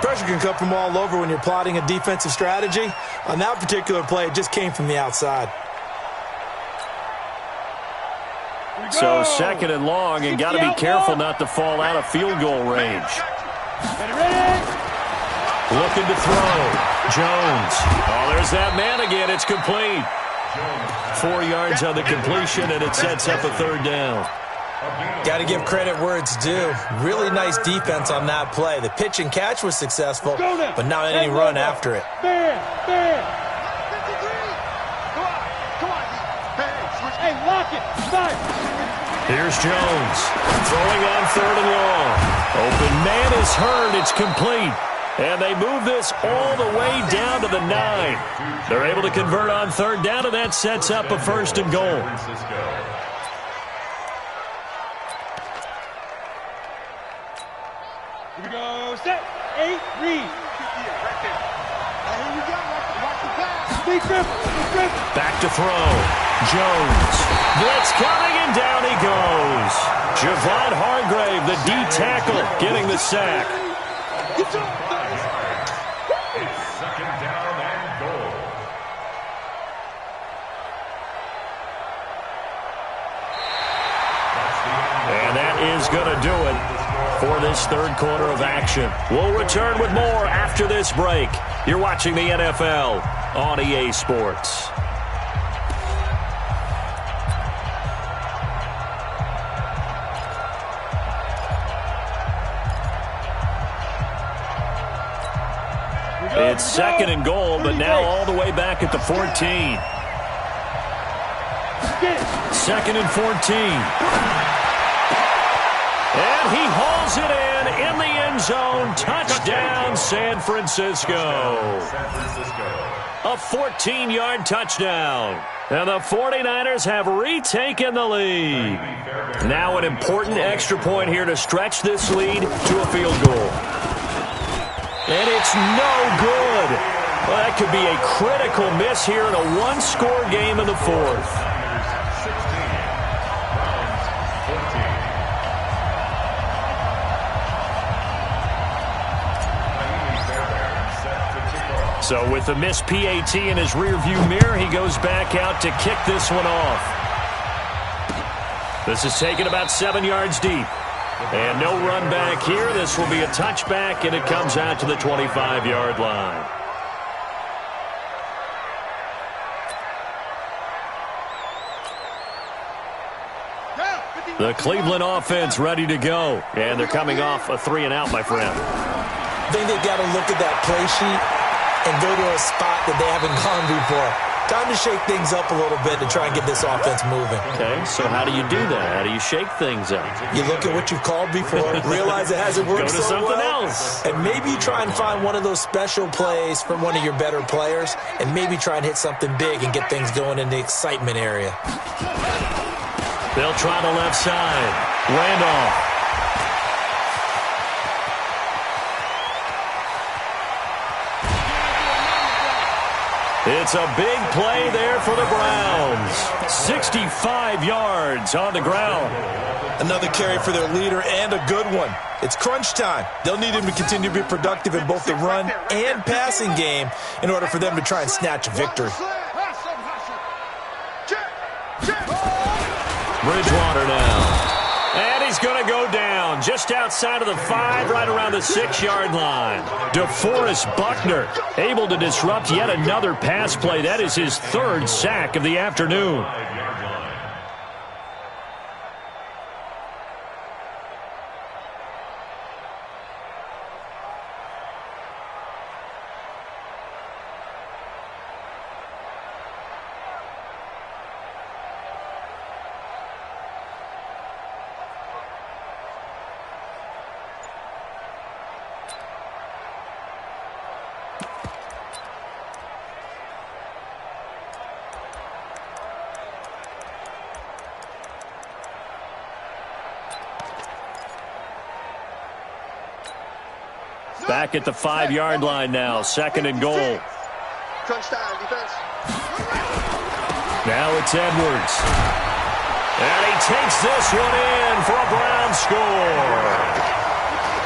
Pressure can come from all over when you're plotting a defensive strategy. On that particular play, it just came from the outside. So 2nd and long, and got to be careful not to fall out of field goal range. Looking to throw. Jones. Oh, there's that man again. It's complete. 4 yards on the completion, and it sets up a 3rd down. Got to give credit where it's due. Really nice defense on that play. The pitch and catch was successful, but not any run after it. Hey, lock it. Here's Jones. Throwing on 3rd and long. Open man is heard. It's complete. And they move this all the way down to the 9. They're able to convert on 3rd down, and that sets up a 1st and goal. Set. 8. Read. Yeah, right there. Now here you go. Watch the pass. Big grip. Back to throw. Jones. Blitz coming, and down he goes. Javon Hargrave, the D tackle, getting the sack. Good job, guys. It's second down and goal. And that is going to do it for this third quarter of action. We'll return with more after this break. You're watching the NFL on EA Sports. It's second and goal, but now all the way back at the 14. Second and 14. And he hauls it in the end zone. Touchdown, San Francisco. A 14-yard touchdown. And the 49ers have retaken the lead. Now an important extra point here to stretch this lead to a field goal. And it's no good. Well, that could be a critical miss here in a one-score game in the fourth. So with the missed PAT in his rearview mirror, he goes back out to kick this one off. This is taken about 7 yards deep. And no run back here. This will be a touchback, and it comes out to the 25-yard line. The Cleveland offense ready to go. And they're coming off a 3-and-out, my friend. I think they've got to look at that play sheet and go to a spot that they haven't gone before. Time to shake things up a little bit to try and get this offense moving. Okay, so how do you do that? How do you shake things up? You look at what you've called before, realize it hasn't worked Go to so something well, else. and maybe try and find one of those special plays from one of your better players, and maybe try and hit something big and get things going in the excitement area. They'll try the left side. Randolph. It's a big play there for the Browns. 65 yards on the ground. Another carry for their leader and a good one. It's crunch time. They'll need him to continue to be productive in both the run and passing game in order for them to try and snatch a victory. Bridgewater now. And he's going to go down just outside of the 5, right around the 6-yard line. DeForest Buckner able to disrupt yet another pass play. That is his 3rd sack of the afternoon. Back at the 5-yard line now, 2nd and goal. Crunch time, defense. Now it's Edwards. And he takes this one in for a Brown score.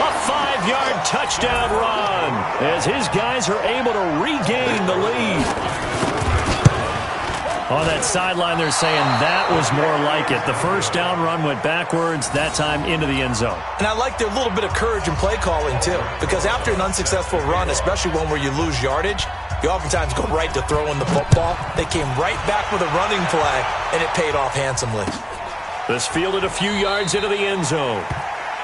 A 5-yard touchdown run as his guys are able to regain the lead. On that sideline, they're saying that was more like it. The first down run went backwards, that time into the end zone. And I like their little bit of courage in play calling, too, because after an unsuccessful run, especially one where you lose yardage, you oftentimes go right to throwing the football. They came right back with a running play, and it paid off handsomely. This fielded a few yards into the end zone.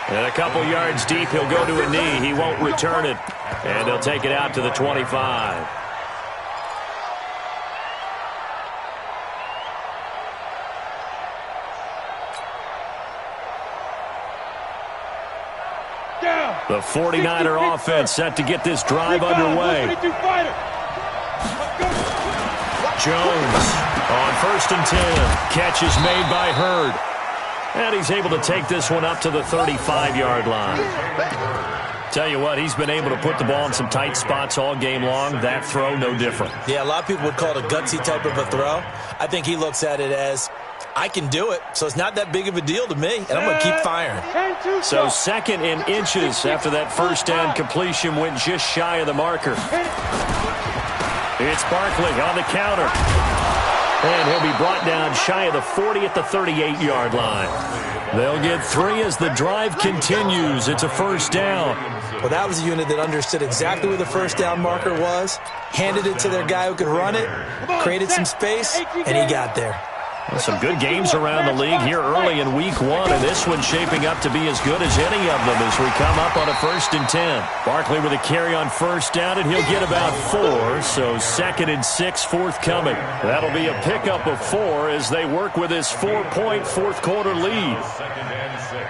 And a couple yards deep, he'll go to a knee. He won't return it, and they'll take it out to the 25. The 49er offense set to get this drive underway. Jones on 1st and 10. Catch is made by Hurd. And he's able to take this one up to the 35-yard line. Tell you what, he's been able to put the ball in some tight spots all game long. That throw, no different. Yeah, a lot of people would call it a gutsy type of a throw. I think he looks at it as, I can do it, so it's not that big of a deal to me, and I'm going to keep firing. So 2nd and inches after that first down completion went just shy of the marker. It's Barkley on the counter. And he'll be brought down shy of the 40 at the 38-yard line. They'll get 3 as the drive continues. It's a first down. Well, that was a unit that understood exactly where the first down marker was, handed it to their guy who could run it, created some space, and he got there. Well, some good games around the league here early in week 1, and this one's shaping up to be as good as any of them as we come up on a 1st and 10. Barkley with a carry on first down, and he'll get about 4, so 2nd and 6 forthcoming. That'll be a pickup of 4 as they work with his 4-point fourth-quarter lead. 2nd and 6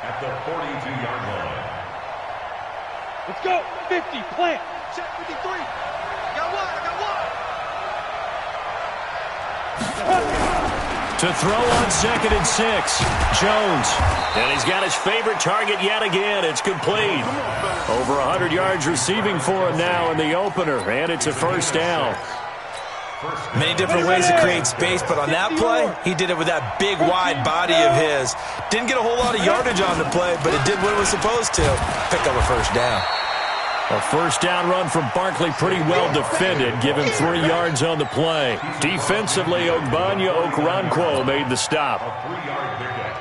at the 42-yard line. Let's go. 50, plant. Check 53. Got one. To throw on 2nd and 6, Jones. And he's got his favorite target yet again. It's complete. Over 100 yards receiving for him now in the opener, and it's a first down. Many different ways to create space, but on that play, he did it with that big, wide body of his. Didn't get a whole lot of yardage on the play, but it did what it was supposed to. Pick up a first down. A first down run from Barkley, pretty well defended. Give him 3 yards on the play. Defensively, Ogbanya Okoronkwo made the stop. A 3-yard pickup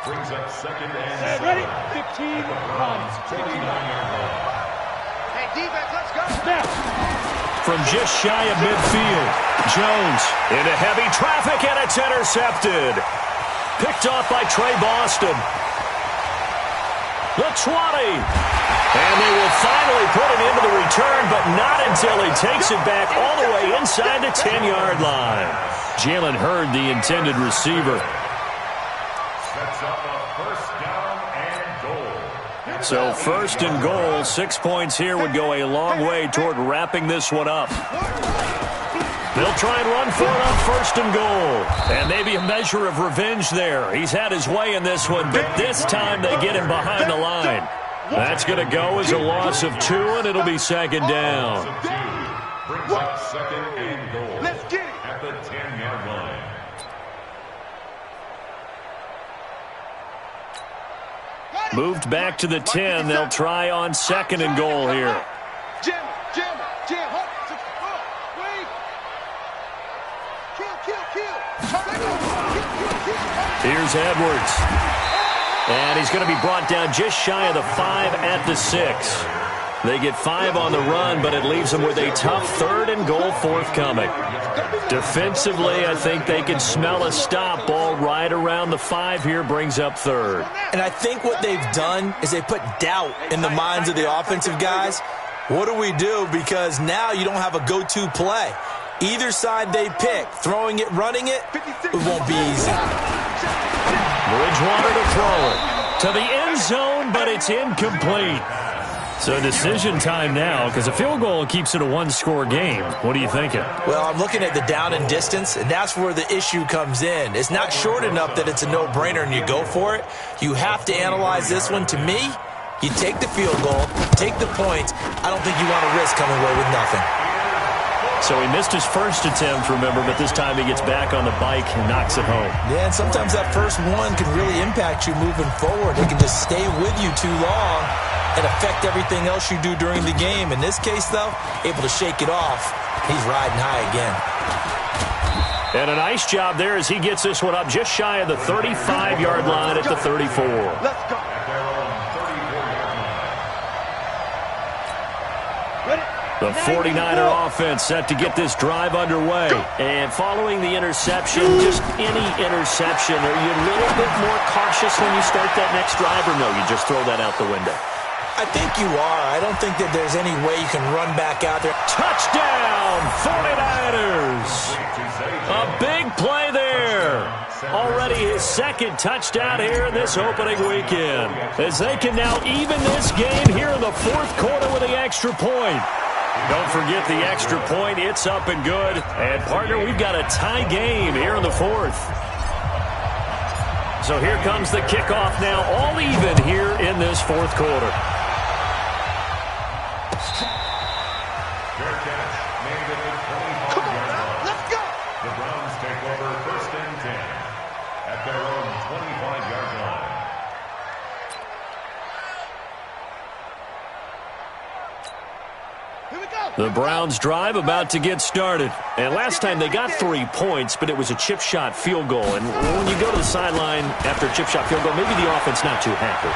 brings up 2nd and 7. Ready? 15 runs. 39-yard line. Hey, defense, let's go. Snap. From just shy of midfield, Jones into heavy traffic, and it's intercepted. Picked off by Trey Boston. The 20. And they will finally put it into the return, but not until he takes it back all the way inside the 10-yard line. Jalen Hurd, the intended receiver. Sets up a first down and goal. So 1st and goal, 6 points here would go a long way toward wrapping this one up. They'll try and run for it on 1st and goal. And maybe a measure of revenge there. He's had his way in this one, but this time they get him behind the line. That's going to go as a loss of 2, and it'll be 2nd down. Brings up 2nd and goal. Let's get it. At the 10-yard line. Moved back to the 10. They'll try on 2nd and goal here. Jim, hold. Wait. Kill. Here's Edwards. And he's going to be brought down just shy of the 5 at the 6. They get 5 on the run, but it leaves them with a tough 3rd and goal forthcoming. Defensively, I think they can smell a stop. Ball right around the 5 here, brings up 3rd. And I think what they've done is they put doubt in the minds of the offensive guys. What do we do? Because now you don't have a go-to play. Either side they pick, throwing it, running it, it won't be easy. Bridgewater to throw it to the end zone, but it's incomplete. So decision time now, because a field goal keeps it a 1-score game. What are you thinking? Well, I'm looking at the down and distance, and that's where the issue comes in. It's not short enough that it's a no-brainer and you go for it. You have to analyze this one. To me, you take the field goal, take the points. I don't think you want to risk coming away with nothing. So he missed his first attempt, remember, but this time he gets back on the bike and knocks it home. Yeah, and sometimes that first one can really impact you moving forward. It can just stay with you too long and affect everything else you do during the game. In this case, though, able to shake it off. He's riding high again. And a nice job there as he gets this one up just shy of the 35-yard line at the 34. Let's go. The 49er offense set to get this drive underway. And following the interception, just any interception, are you a little bit more cautious when you start that next drive, or no, you just throw that out the window? I think you are. I don't think that there's any way you can run back out there. Touchdown, 49ers! A big play there. Already his 2nd touchdown here in this opening weekend, as they can now even this game here in the 4th quarter with the extra point. Don't forget the extra point. It's up and good. And, partner, we've got a tie game here in the 4th. So here comes the kickoff now, all even here in this 4th quarter. catch made at the 25-yard line. Let's go. The Browns take over 1st and 10 at their own 25-yard line. Here we go. The Browns drive about to get started. And last time they got 3 points, but it was a chip shot field goal. And when you go to the sideline after a chip shot field goal, maybe the offense not too happy.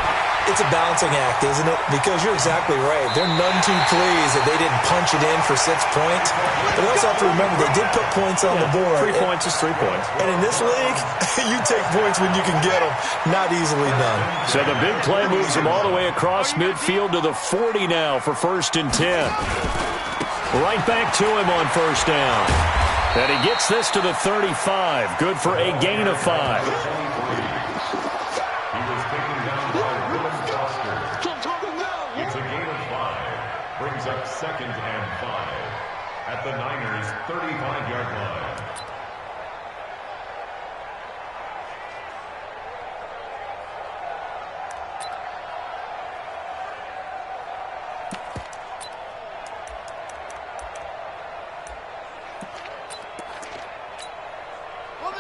It's a balancing act, isn't it? Because you're exactly right. They're none too pleased that they didn't punch it in for 6 points. But we also have to remember they did put points on the board. 3 points is 3 points. And in this league, you take points when you can get them. Not easily done. So the big play moves them all the way across midfield to the 40 now for 1st and 10. Right back to him on 1st down. And he gets this to the 35. Good for a gain of 5. Brings up 2nd and 5 at the Niners' 35-yard line.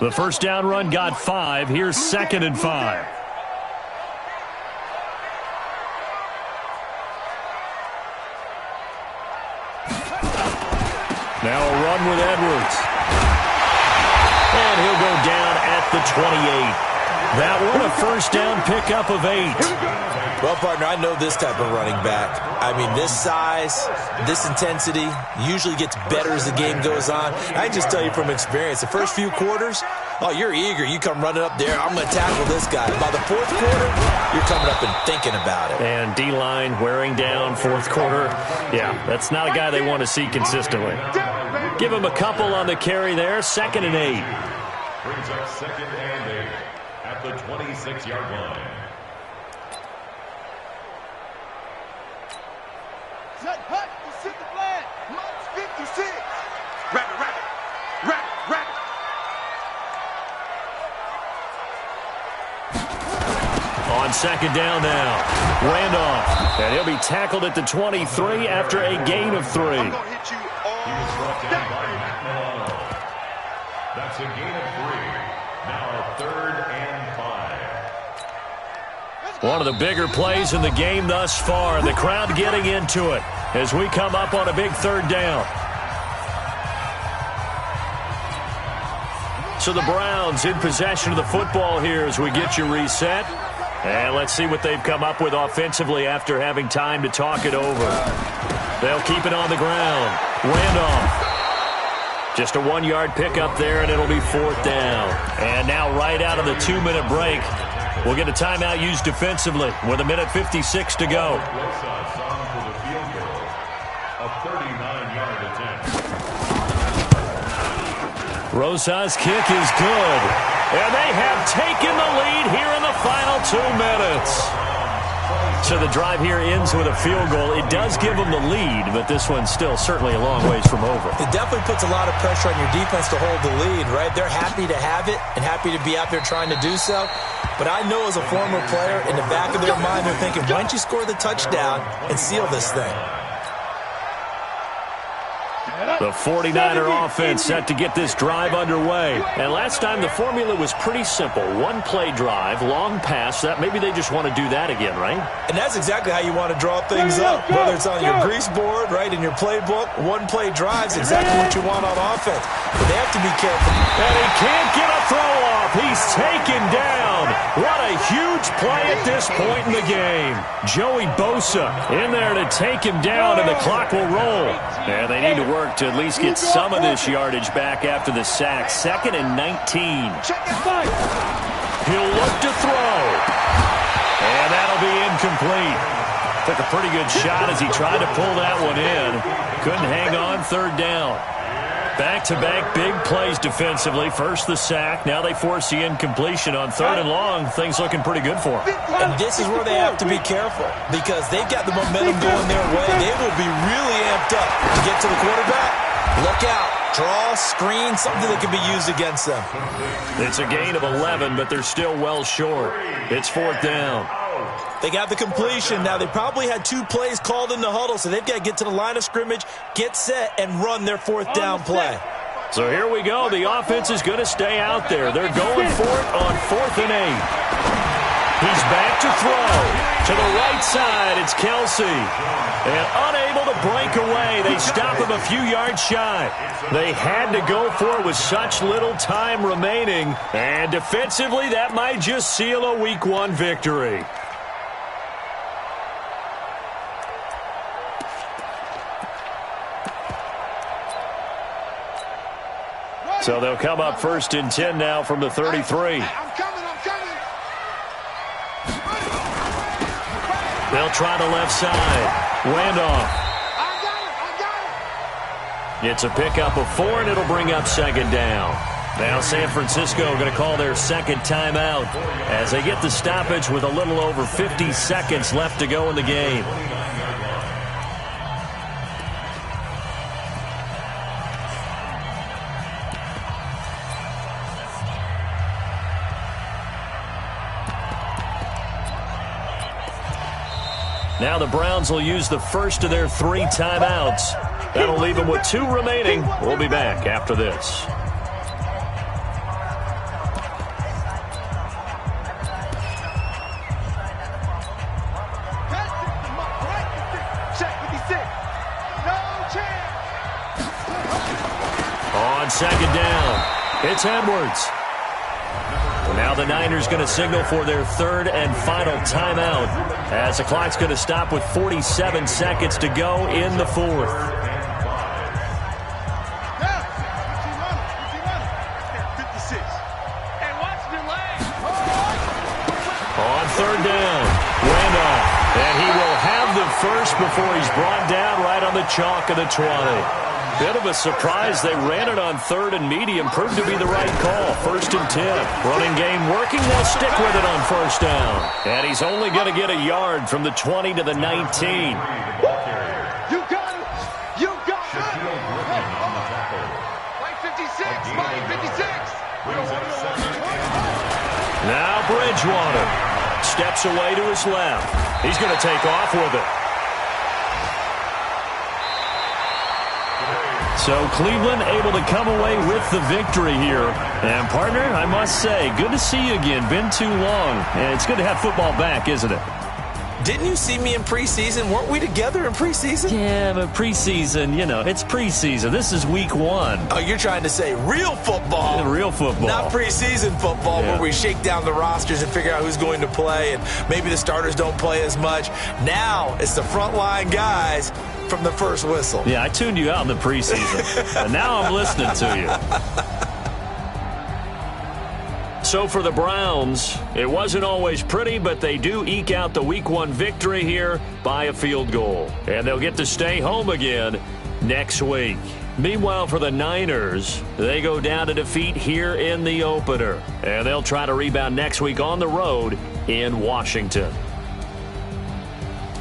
The 1st down run got 5. Here's 2nd and 5. Now a run with Edwards. And he'll go down at the 28. That one, a 1st down pickup of 8. Well, partner, I know this type of running back. I mean, this size, this intensity usually gets better as the game goes on. I can just tell you from experience, the first few quarters, oh, you're eager. You come running up there, I'm going to tackle this guy. By the 4th quarter, you're coming up and thinking about it. And D-line wearing down 4th quarter. Yeah, that's not a guy they want to see consistently. Give him a couple on the carry there. 2nd and 8. Brings up 2nd and 8 at the 26-yard line. Set, hut, you sit the flag. March 56. Rabbit, rabbit, rabbit, rabbit. On 2nd down now. Randolph. And he'll be tackled at the 23 after a gain of 3. I'm going to hit you all He was brought down day. by Matt Milano. That's a gain of 3. Now 3rd and 5. One of the bigger plays in the game thus far. The crowd getting into it as we come up on a big 3rd down. So the Browns in possession of the football here as we get you reset. And let's see what they've come up with offensively after having time to talk it over. They'll keep it on the ground. Randolph. Just a 1-yard pickup there, and it'll be 4th down. And now right out of the 2-minute break, we'll get a timeout used defensively with 1:56 to go. Rosas on for the field goal. A 39-yard attempt. Rosas' kick is good. And they have taken the lead here in the final 2 minutes. So the drive here ends with a field goal. It does give them the lead, but this one's still certainly a long ways from over. It definitely puts a lot of pressure on your defense to hold the lead, right? They're happy to have it and happy to be out there trying to do so. But I know as a former player, in the back of their mind, they're thinking, why don't you score the touchdown and seal this thing? The 49er offense set to get this drive underway. And last time the formula was pretty simple. 1-play drive, long pass. That maybe they just want to do that again, right? And that's exactly how you want to draw things up. Whether it's on your grease board, right, in your playbook, 1-play drive is exactly what you want on offense. But they have to be careful. And he can't get a throw off. He's taken down. What a huge play at this point in the game. Joey Bosa in there to take him down, and the clock will roll. And they need to work to at least get some of this yardage back after the sack. 2nd and 19. He'll look to throw. And that'll be incomplete. Took a pretty good shot as he tried to pull that one in. Couldn't hang on 3rd down. Back-to-back big plays defensively. First the sack. Now they force the incompletion on 3rd and long. Things looking pretty good for them. And this is where they have to be careful because they've got the momentum going their way. They will be really amped up to get to the quarterback. Look out. Draw, screen, something that can be used against them. It's a gain of 11, but they're still well short. It's 4th down. They got the completion. Now, they probably had 2 plays called in the huddle, so they've got to get to the line of scrimmage, get set, and run their 4th down play. So here we go. The offense is going to stay out there. They're going for it on 4th and 8. He's back to throw. To the right side, it's Kelsey. And unable to break away, they stop him a few yards shy. They had to go for it with such little time remaining. And defensively, that might just seal a Week 1 victory. So they'll come up 1st and 10 now from the 33. They'll try the left side. Randolph. It's a pickup of 4, and it'll bring up 2nd down. Now San Francisco going to call their 2nd timeout as they get the stoppage with a little over 50 seconds left to go in the game. Now the Browns will use the first of their 3 timeouts. That'll leave them with 2 remaining. We'll be back after this. On 2nd down, it's Edwards. Now the Niners going to signal for their 3rd and final timeout as the clock's going to stop with 47 seconds to go in the 4th. On 3rd down, Randolph, and he will have the first before he's brought down right on the chalk of the 20. Bit of a surprise. They ran it on 3rd and medium. Proved to be the right call. 1st and 10. Running game working. They'll stick with it on 1st down. And he's only going to get a yard from the 20 to the 19. You got it. You got it. Right 56. Right 56. Now Bridgewater steps away to his left. He's going to take off with it. So Cleveland able to come away with the victory here. And, partner, I must say, good to see you again. Been too long. And it's good to have football back, isn't it? Didn't you see me in preseason? Weren't we together in preseason? Yeah, but preseason, you know, it's preseason. This is Week 1. Oh, you're trying to say real football. Yeah, real football. Not preseason football where we shake down the rosters and figure out who's going to play, and maybe the starters don't play as much. Now it's the frontline guys from the first whistle. Yeah, I tuned you out in the preseason, and now I'm listening to you. So for the Browns, it wasn't always pretty, but they do eke out the Week 1 victory here by a field goal. And they'll get to stay home again next week. Meanwhile, for the Niners, they go down to defeat here in the opener. And they'll try to rebound next week on the road in Washington.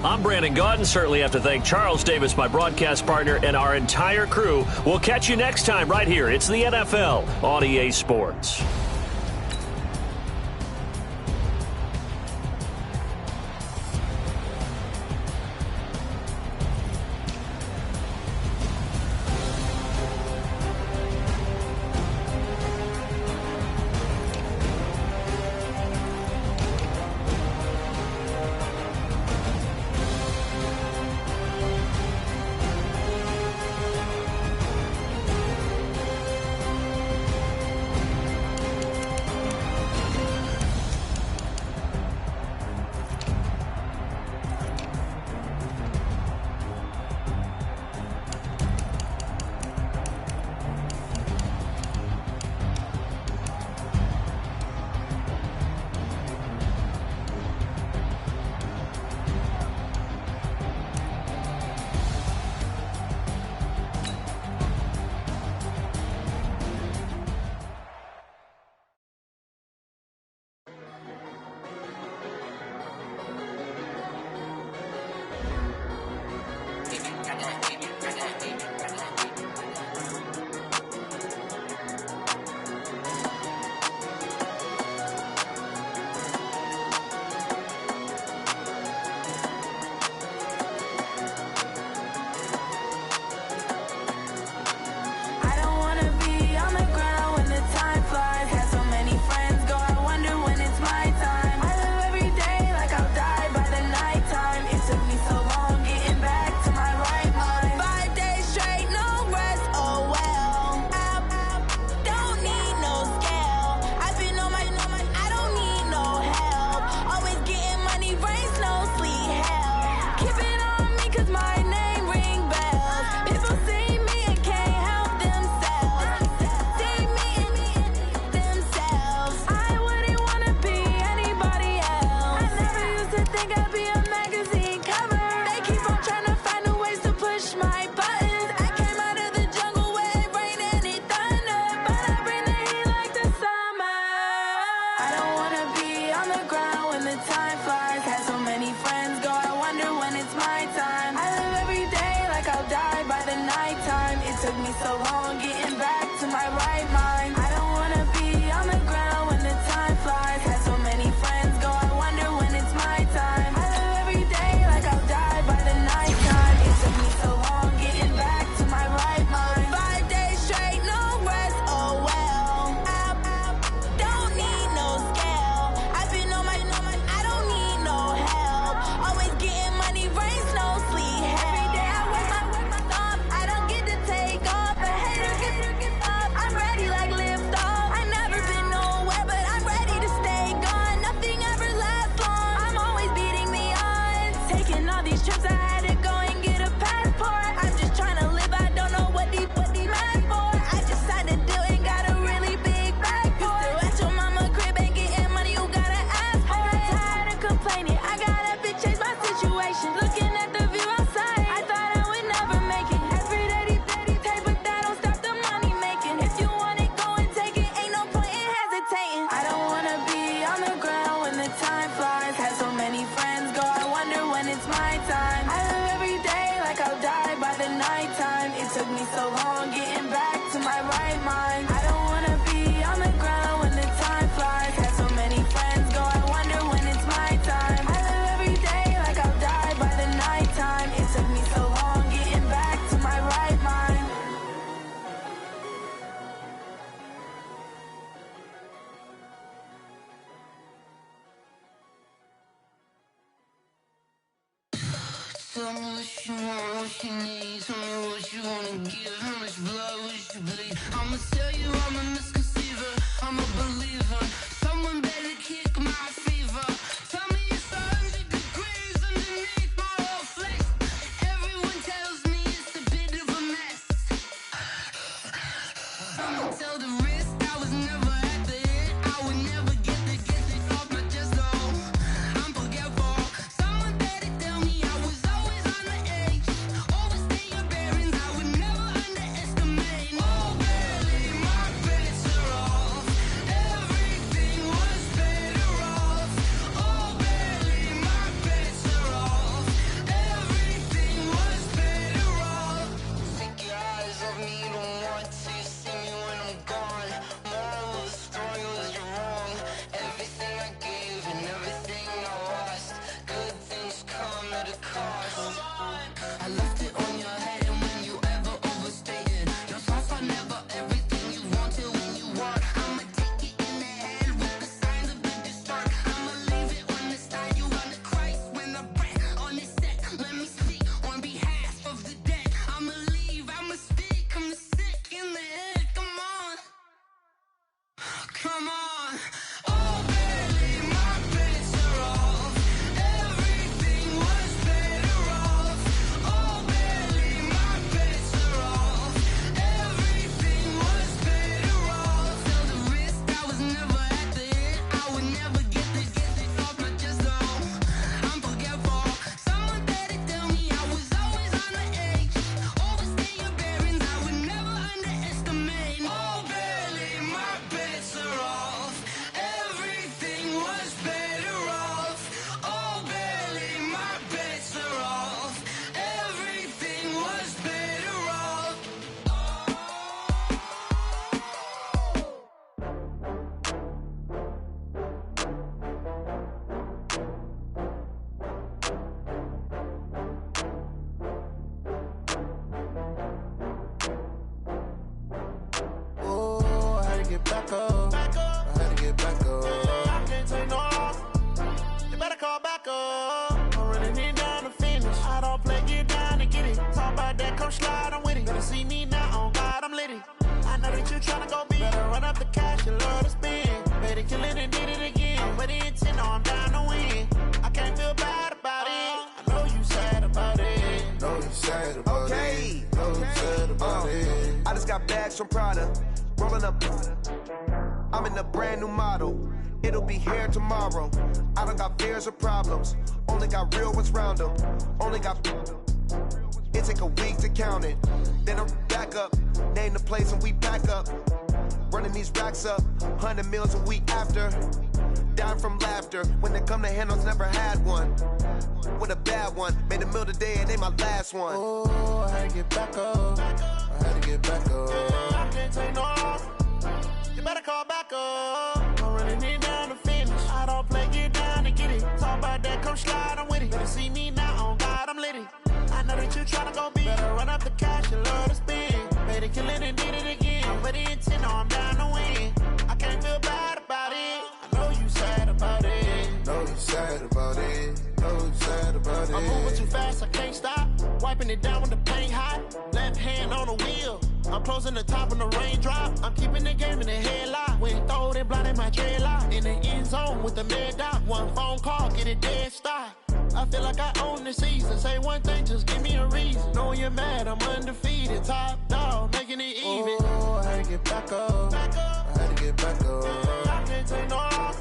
I'm Brandon Gaudin. Certainly have to thank Charles Davis, my broadcast partner, and our entire crew. We'll catch you next time right here. It's the NFL on EA Sports. It took me so long getting back to my right mind. I don't wanna be on the ground when the time flies. Had so many friends go, I wonder when it's my time. I live every day like I'll die by the nighttime. It took me so long getting back to my right mind. Tell me what you want, what you need. Tell me what you wanna give. How much blood would you bleed? I'ma tell you I'm a misconceiver, I'm a believer. Someone better kick my fever. Tell me it's 100 degrees underneath my whole flesh. Everyone tells me it's a bit of a mess. I'ma tell the risk I was never at the end. I would never get it off my chest though. I'm forgetful. Someone better tell me I was always on the edge. Overstay your bearings, I would never underestimate. Oh barely, my bets are off. Everything was better off. Oh barely, my bets are off. Everything was better off. Take your eyes off me, you don't want to see me when I'm gone. Moral of the story was you're wrong. Everything I gave and everything I lost. Good things come at a cost. I left it on your head, and when you ever overstated, your thoughts are never everything you wanted when you want. I'ma take it in the head with the signs of the distort. I'ma leave it on the side. You on the Christ when I breath on this set. Let me speak on behalf of the dead. I'ma leave, I'ma speak. I'm sick in the head. Come on, come on. Oh, barely, my bets are off. Everything was better off. Oh, barely, my bets are off. Everything was better off. Tell the risk I was never at the end. I would never get it off my chest though. I'm forgetful. Someone better tell me I was always on the edge. Overstay your bearings, I would never underestimate. Oh, barely, my bets are off. Everything was better off. Oh, barely, my bets are off. Everything was better off. Oh, I had to get back up. I had to get back up. I can't take no loss. You better call back up. I'm running it down to finish. I don't play, get down and get it. Talk about that, come slide, I'm with it. Better see me now, on God, I'm litty. I know that you tryna go big. Better run up the cash, you love to spend. Better kill it and did it again. But the intent, no, I'm down to win. I can't feel bad about it. I know you sad about it. Know you sad about Okay. it. Know you sad about it. I just got bags from Prada, rolling up. I'm in a brand new model. It'll be here tomorrow. I don't got fears or problems. Only got real ones round them. Only got. It take a week to count it. Then I'm back up. Name the place and we back up. Running these racks up. 100 meals a week after. Down from laughter. When they come to handles, never had one. With a bad one. Made a meal today and ain't my last one. Oh, I had to get back up. I had to get back up. I can't take no loss. You better call back up. I'm running it down to finish. I don't play, get down and get it. Talk about that, come slide, I'm with it. Better see me now, on God, I'm litty. I know that you tryna go big. Better run up the cash, you love to spend. Better kill it and did it again. But the intent, no, I'm down to win. I can't feel bad about it. I know you sad about it. Know you sad about it. Know you sad about it. I'm moving too fast, I can't stop. Wiping it down with the paint hot. Left hand on the wheel. I'm closing the top when the raindrop. I'm keeping the game in the headlock. When throw it, blind in my dreadlock. In the end zone with the mad dot. One phone call, get it dead stop. I feel like I own the season. Say one thing, just give me a reason. Knowing you're mad, I'm undefeated. Top dog, making it even. Oh, I had to get back up. I had to get back up. I can't take no loss.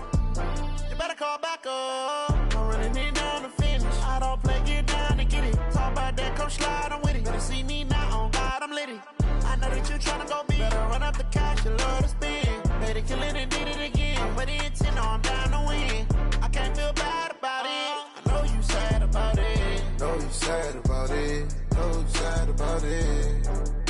You better call back up. I'm running it down to finish. I don't play, get down and get it. Talk about that, come slide, I'm with it. Better see me now, on God, I'm litty. I know that you tryna go big. Better run up the cash, you love to spend. Better kill it and did it again. But the intent, no, I'm down to win. I can't feel bad about it. I know you sad about it. Know you sad about it. Know you sad about it.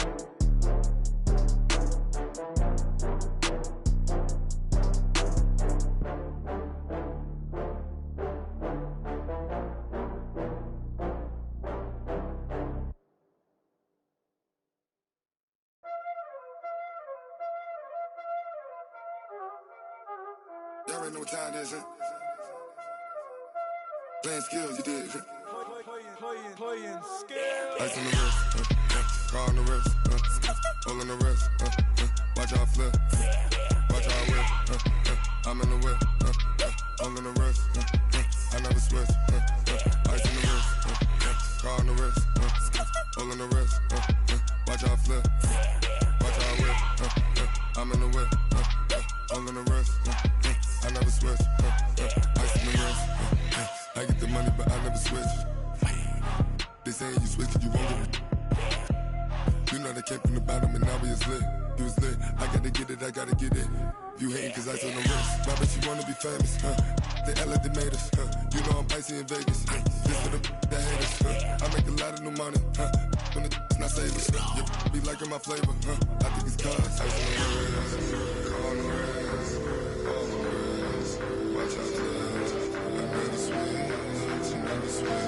already know what time it is, huh? Playing skills, you did. Playing skills. Ice on the wrist, car on the wrist, hole in the wrist, watch how I flip, watch how I whip, I'm in the whip, hole in the wrist, I never switch, ice on the wrist, car on the wrist, hole in the wrist, watch how I flip, watch how I whip, I'm in the whip, hole in the wrist, I never switch, ice on the wrist, I get the money but I never switch. They saying you switch it, you won't get it. You know they came from the bottom and now we is lit. You was lit, I gotta get it, I gotta get it. You hating cause ice on the wrist. My bitch, you wanna be famous, They act like they made us, You know I'm icy in Vegas, This for the that hate us, I make a lot of new money, When the not save us, You be liking my flavor, I think it's cause ice on the wrist, on the wrist, on the wrist. Watch out, I never switch, I never switch.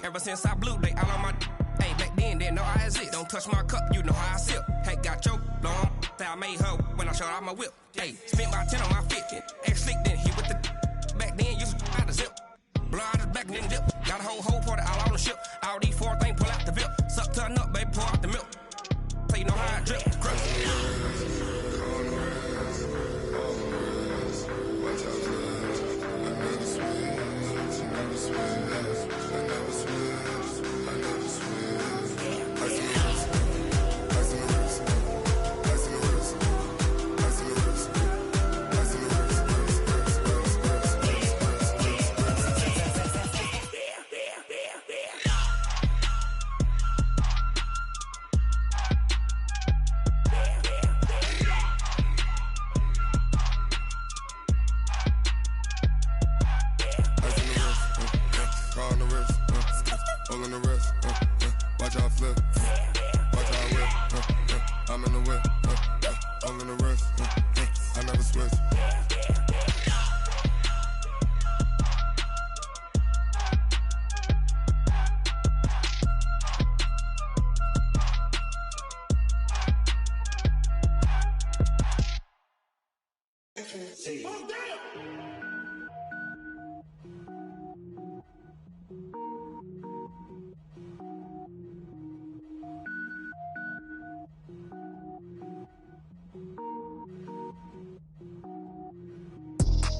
Ever since I blew, they all on my hey, back then, didn't know I exist. Don't touch my cup, you know how I sip. Hey, got your long, I made her when I showed out my whip. Hey, spent about 10 on my fit. Ex-slick, then he with the back then, used to out the zip. Blow out his back, then dip. Got a whole party all on the ship. All these 4 things, pull out the VIP. Suck to a nut, baby, pour out the milk. So you know how I drip. Crush.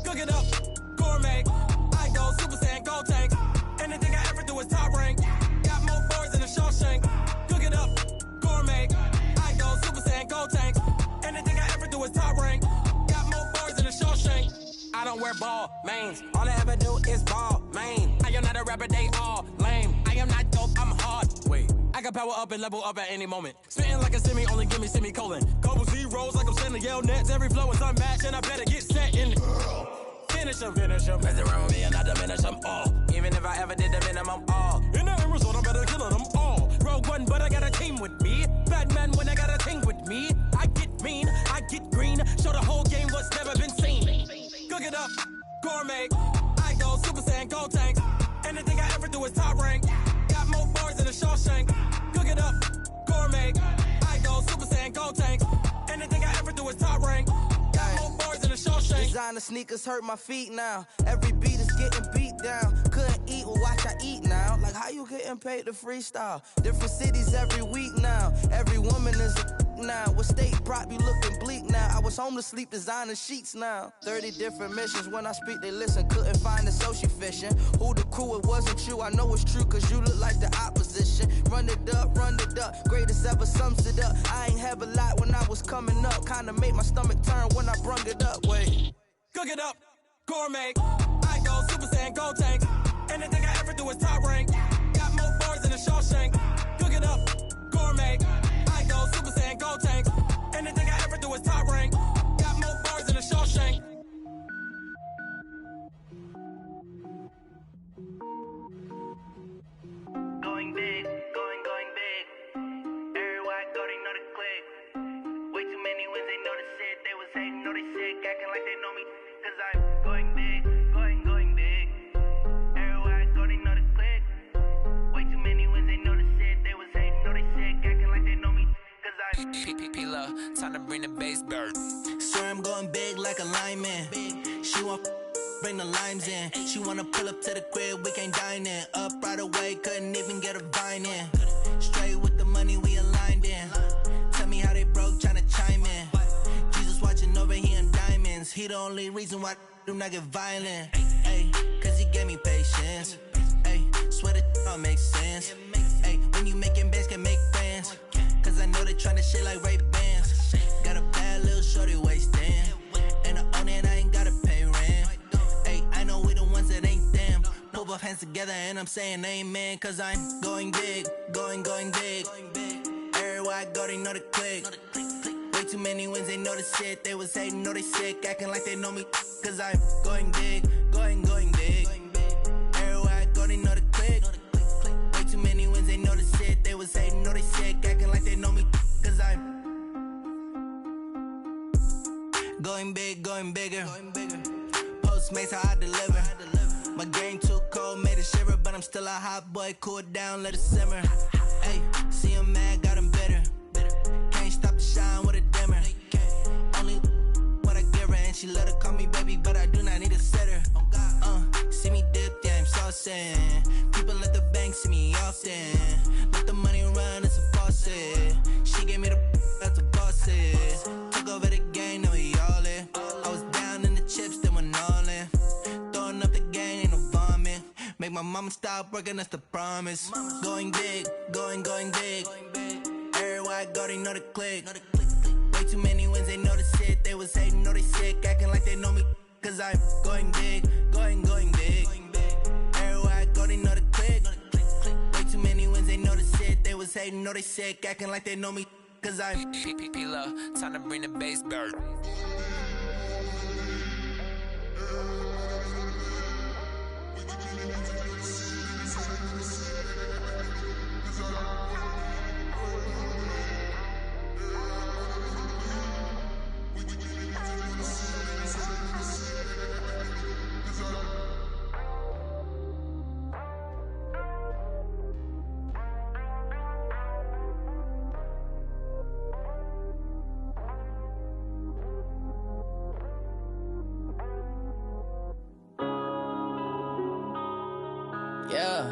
Cook it up, gourmet. I go Super Saiyan, gold tank. Anything I ever do is top rank. Got more boards than a Shawshank. Cook it up, gourmet. I go Super Saiyan, gold tank. Anything I ever do is top rank. Got more boards than a Shawshank. I don't wear ball mains. All I ever do is ball main. I am not a rapper, they all lame. I am not dope, I'm hard. Wait, I can power up and level up at any moment. Spitting like a semi, only give me semicolon. Couple zeros like I'm sending yell nets. Every flow is unmatched and I better get set in. Finish them. Mess around with me and I diminish them all. Even if I ever did the minimum all. In the end result, I'm better killing them all. Rogue One, but I got a team with me. Batman when I got a team with me. I get mean, I get green. Show the whole game what's never been seen. Cook it up, gourmet. I go Super Saiyan, gold tank. Anything I ever do is top rank. Got more bars than a Shawshank. Cook it up, gourmet. I go Super Saiyan, gold tank. Anything I ever do is top rank. Got more bars than a Shawshank. Designer sneakers hurt my feet now. Every beat is getting beat down. Couldn't eat, well watch I eat now. Like how you getting paid to freestyle? Different cities every week now. Every woman is a now. With state prop, you looking bleak now. I was home to sleep, designer sheets now. 30 different missions. When I speak, they listen. Couldn't find it, so she fishing. Who the crew? It wasn't you. I know it's true, cause you look like the opposition. Run it up, greatest ever sums it up. I ain't have a lot when I was coming up. Kinda made my stomach turn when I brung it up. Wait. Cook it up, gourmet. I go Super Saiyan, gold tank. Anything I ever do is top rank. Got more bars than a Shawshank. Cook it up, gourmet. I go Super Saiyan, gold tank. Anything I ever do is top rank. Got more time to bring the bass bird. Swear I'm going big like a lineman. She want bring the limes in. She wanna pull up to the crib, we can't dine in. Up right away, couldn't even get a vine in. Straight with the money we aligned in. Tell me how they broke, tryna chime in. Jesus watching over here in diamonds. He the only reason why I do not get violent. Ay, cause he gave me patience. Ay, swear that all makes sense. Ay, when you making bands, can make friends. Cause I know they tryna shit like Ray-Bans. Got a bad little shorty wasting. And I own it, I ain't gotta pay rent. Ay, I know we the ones that ain't them. Put both hands together and I'm saying amen. Cause I'm going big, going big. Everywhere I go, they know the click. Way too many wins, they know the shit. They was hating, know they sick, acting like they know me. Cause I'm going big, going big. Everywhere I go, they know the click. Way too many wins, they know the shit. They was hating, know they sick, acting like they know me. Cause I'm going big, going bigger. Postmates, how I deliver. My game too cold, made it shiver. But I'm still a hot boy, cool it down, let it simmer. Hey, see him mad, got him bitter. Can't stop the shine with a dimmer. Only what I give her, and she let her call me baby, but I do not need a sitter. See me dip, yeah, I'm saucing. People at the bank see me often. Let the money run, it's a faucet. She gave me the that's a bosses. Took over the game, now we all in. I was down in the chips, then went all in. Throwing up the gang, ain't no vomit. Make my mama stop working, that's the promise. Going big, going big. Everywhere I go, they know the click. Way too many wins, they know the shit. They was hating, know they sick, acting like they know me. Cause I'm going big, going big. Everywhere I go, they know the click. Way too many wins, they know the shit. They was hating, know they sick, acting like they know me. Cause I'm P-P-P-Love, time to bring the bass bird. Yeah.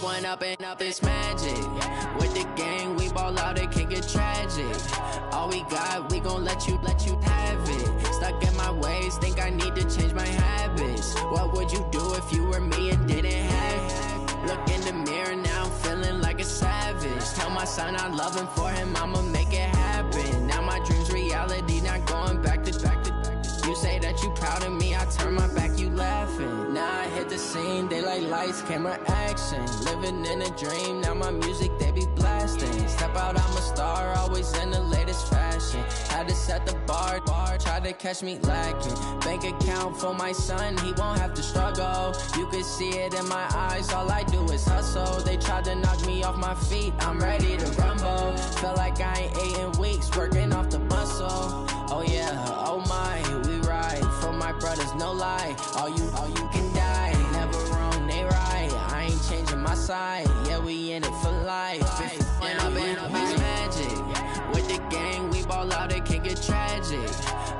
One up and up is magic. With the gang, we ball out, it can get tragic. All we got, we gon' let you have it. Stuck in my ways, think I need to change my habits. What would you do if you were me and didn't have it? Look in the mirror, now I'm feeling like a savage. Tell my son I love him, for him I'ma make it happen. Now my dream's reality, not going back to. You say that you proud of me, I turn my back, you laughing. Now I hit the scene, they like lights, camera, action. Living in a dream, now my music, they be blasting. Step out, I'm a star, always in the latest fashion. Had to set the bar, try to catch me lacking. Bank account for my son, he won't have to struggle. You can see it in my eyes, all I do is hustle. They tried to knock me off my feet, I'm ready to rumble. Feel like I ain't ate in weeks, working off the muscle. Oh yeah, oh my, we ride for my brothers, no lie. All you can die, never wrong, they right. I ain't changing my side, yeah, we in it for life. When up is magic. With the gang, we ball out, it can get tragic.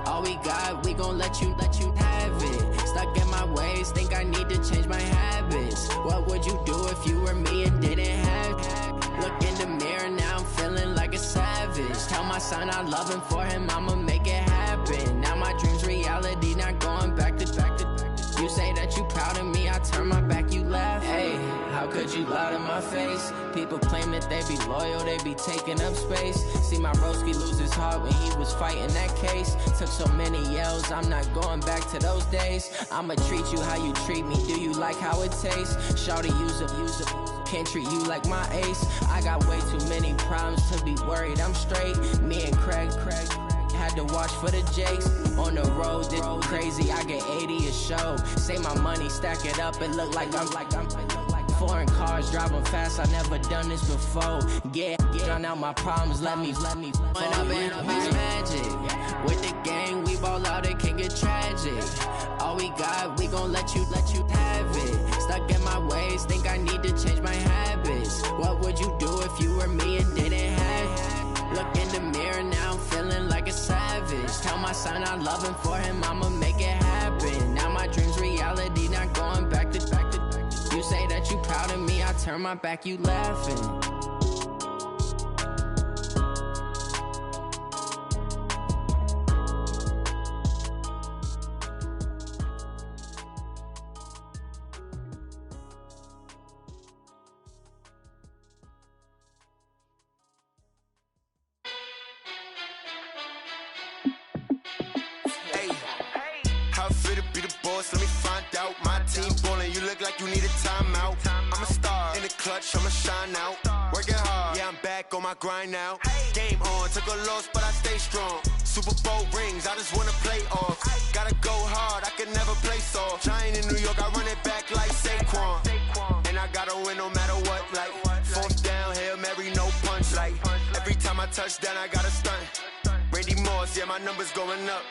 All we got, we gon' let you have it. Stuck in my ways, think I need to change my habits. What would you do if you were me and didn't have it? Look in the mirror, now I'm feeling like a savage. Tell my son I love him, for him I'ma make it happen. Now my dream's reality, not going back to. You say that you proud of me, I turn my back, you laugh. Hey, how could you lie to my face? People claim that they be loyal, they be taking up space. See my broski lose his heart when he was fighting that case. Took so many yells, I'm not going back to those days. I'ma treat you how you treat me, do you like how it tastes? Shawty, use it. Can't treat you like my ace. I got way too many problems to be worried, I'm straight. Me and Craig had to watch for the Jakes. On the road, this crazy, I get 80 a show. Say my money, stack it up, it look like I'm foreign cars, driving fast, I never done this before. Get drown out my problems, let me When up is magic. With the gang, we ball out, it can get tragic. All we got, we gon' let you have it. Stuck in my I'm loving for him, I'ma make it happen. Now my dream's reality, not going back to. You say that you proud of me, I turn my back, you laughing. Let me find out. My team ballin', you look like you need a timeout. I'm a star in the clutch, I'ma shine out. Working hard, yeah, I'm back on my grind now. Game on, took a loss, but I stay strong. Super Bowl rings, I just wanna play off. Gotta go hard, I can never play soft. Giant in New York, I run it back like Saquon. And I gotta win no matter what, like fourth down, Hail Mary, no punch. Like every time I touch down, I gotta stunt. Randy Moss, yeah, my numbers going up.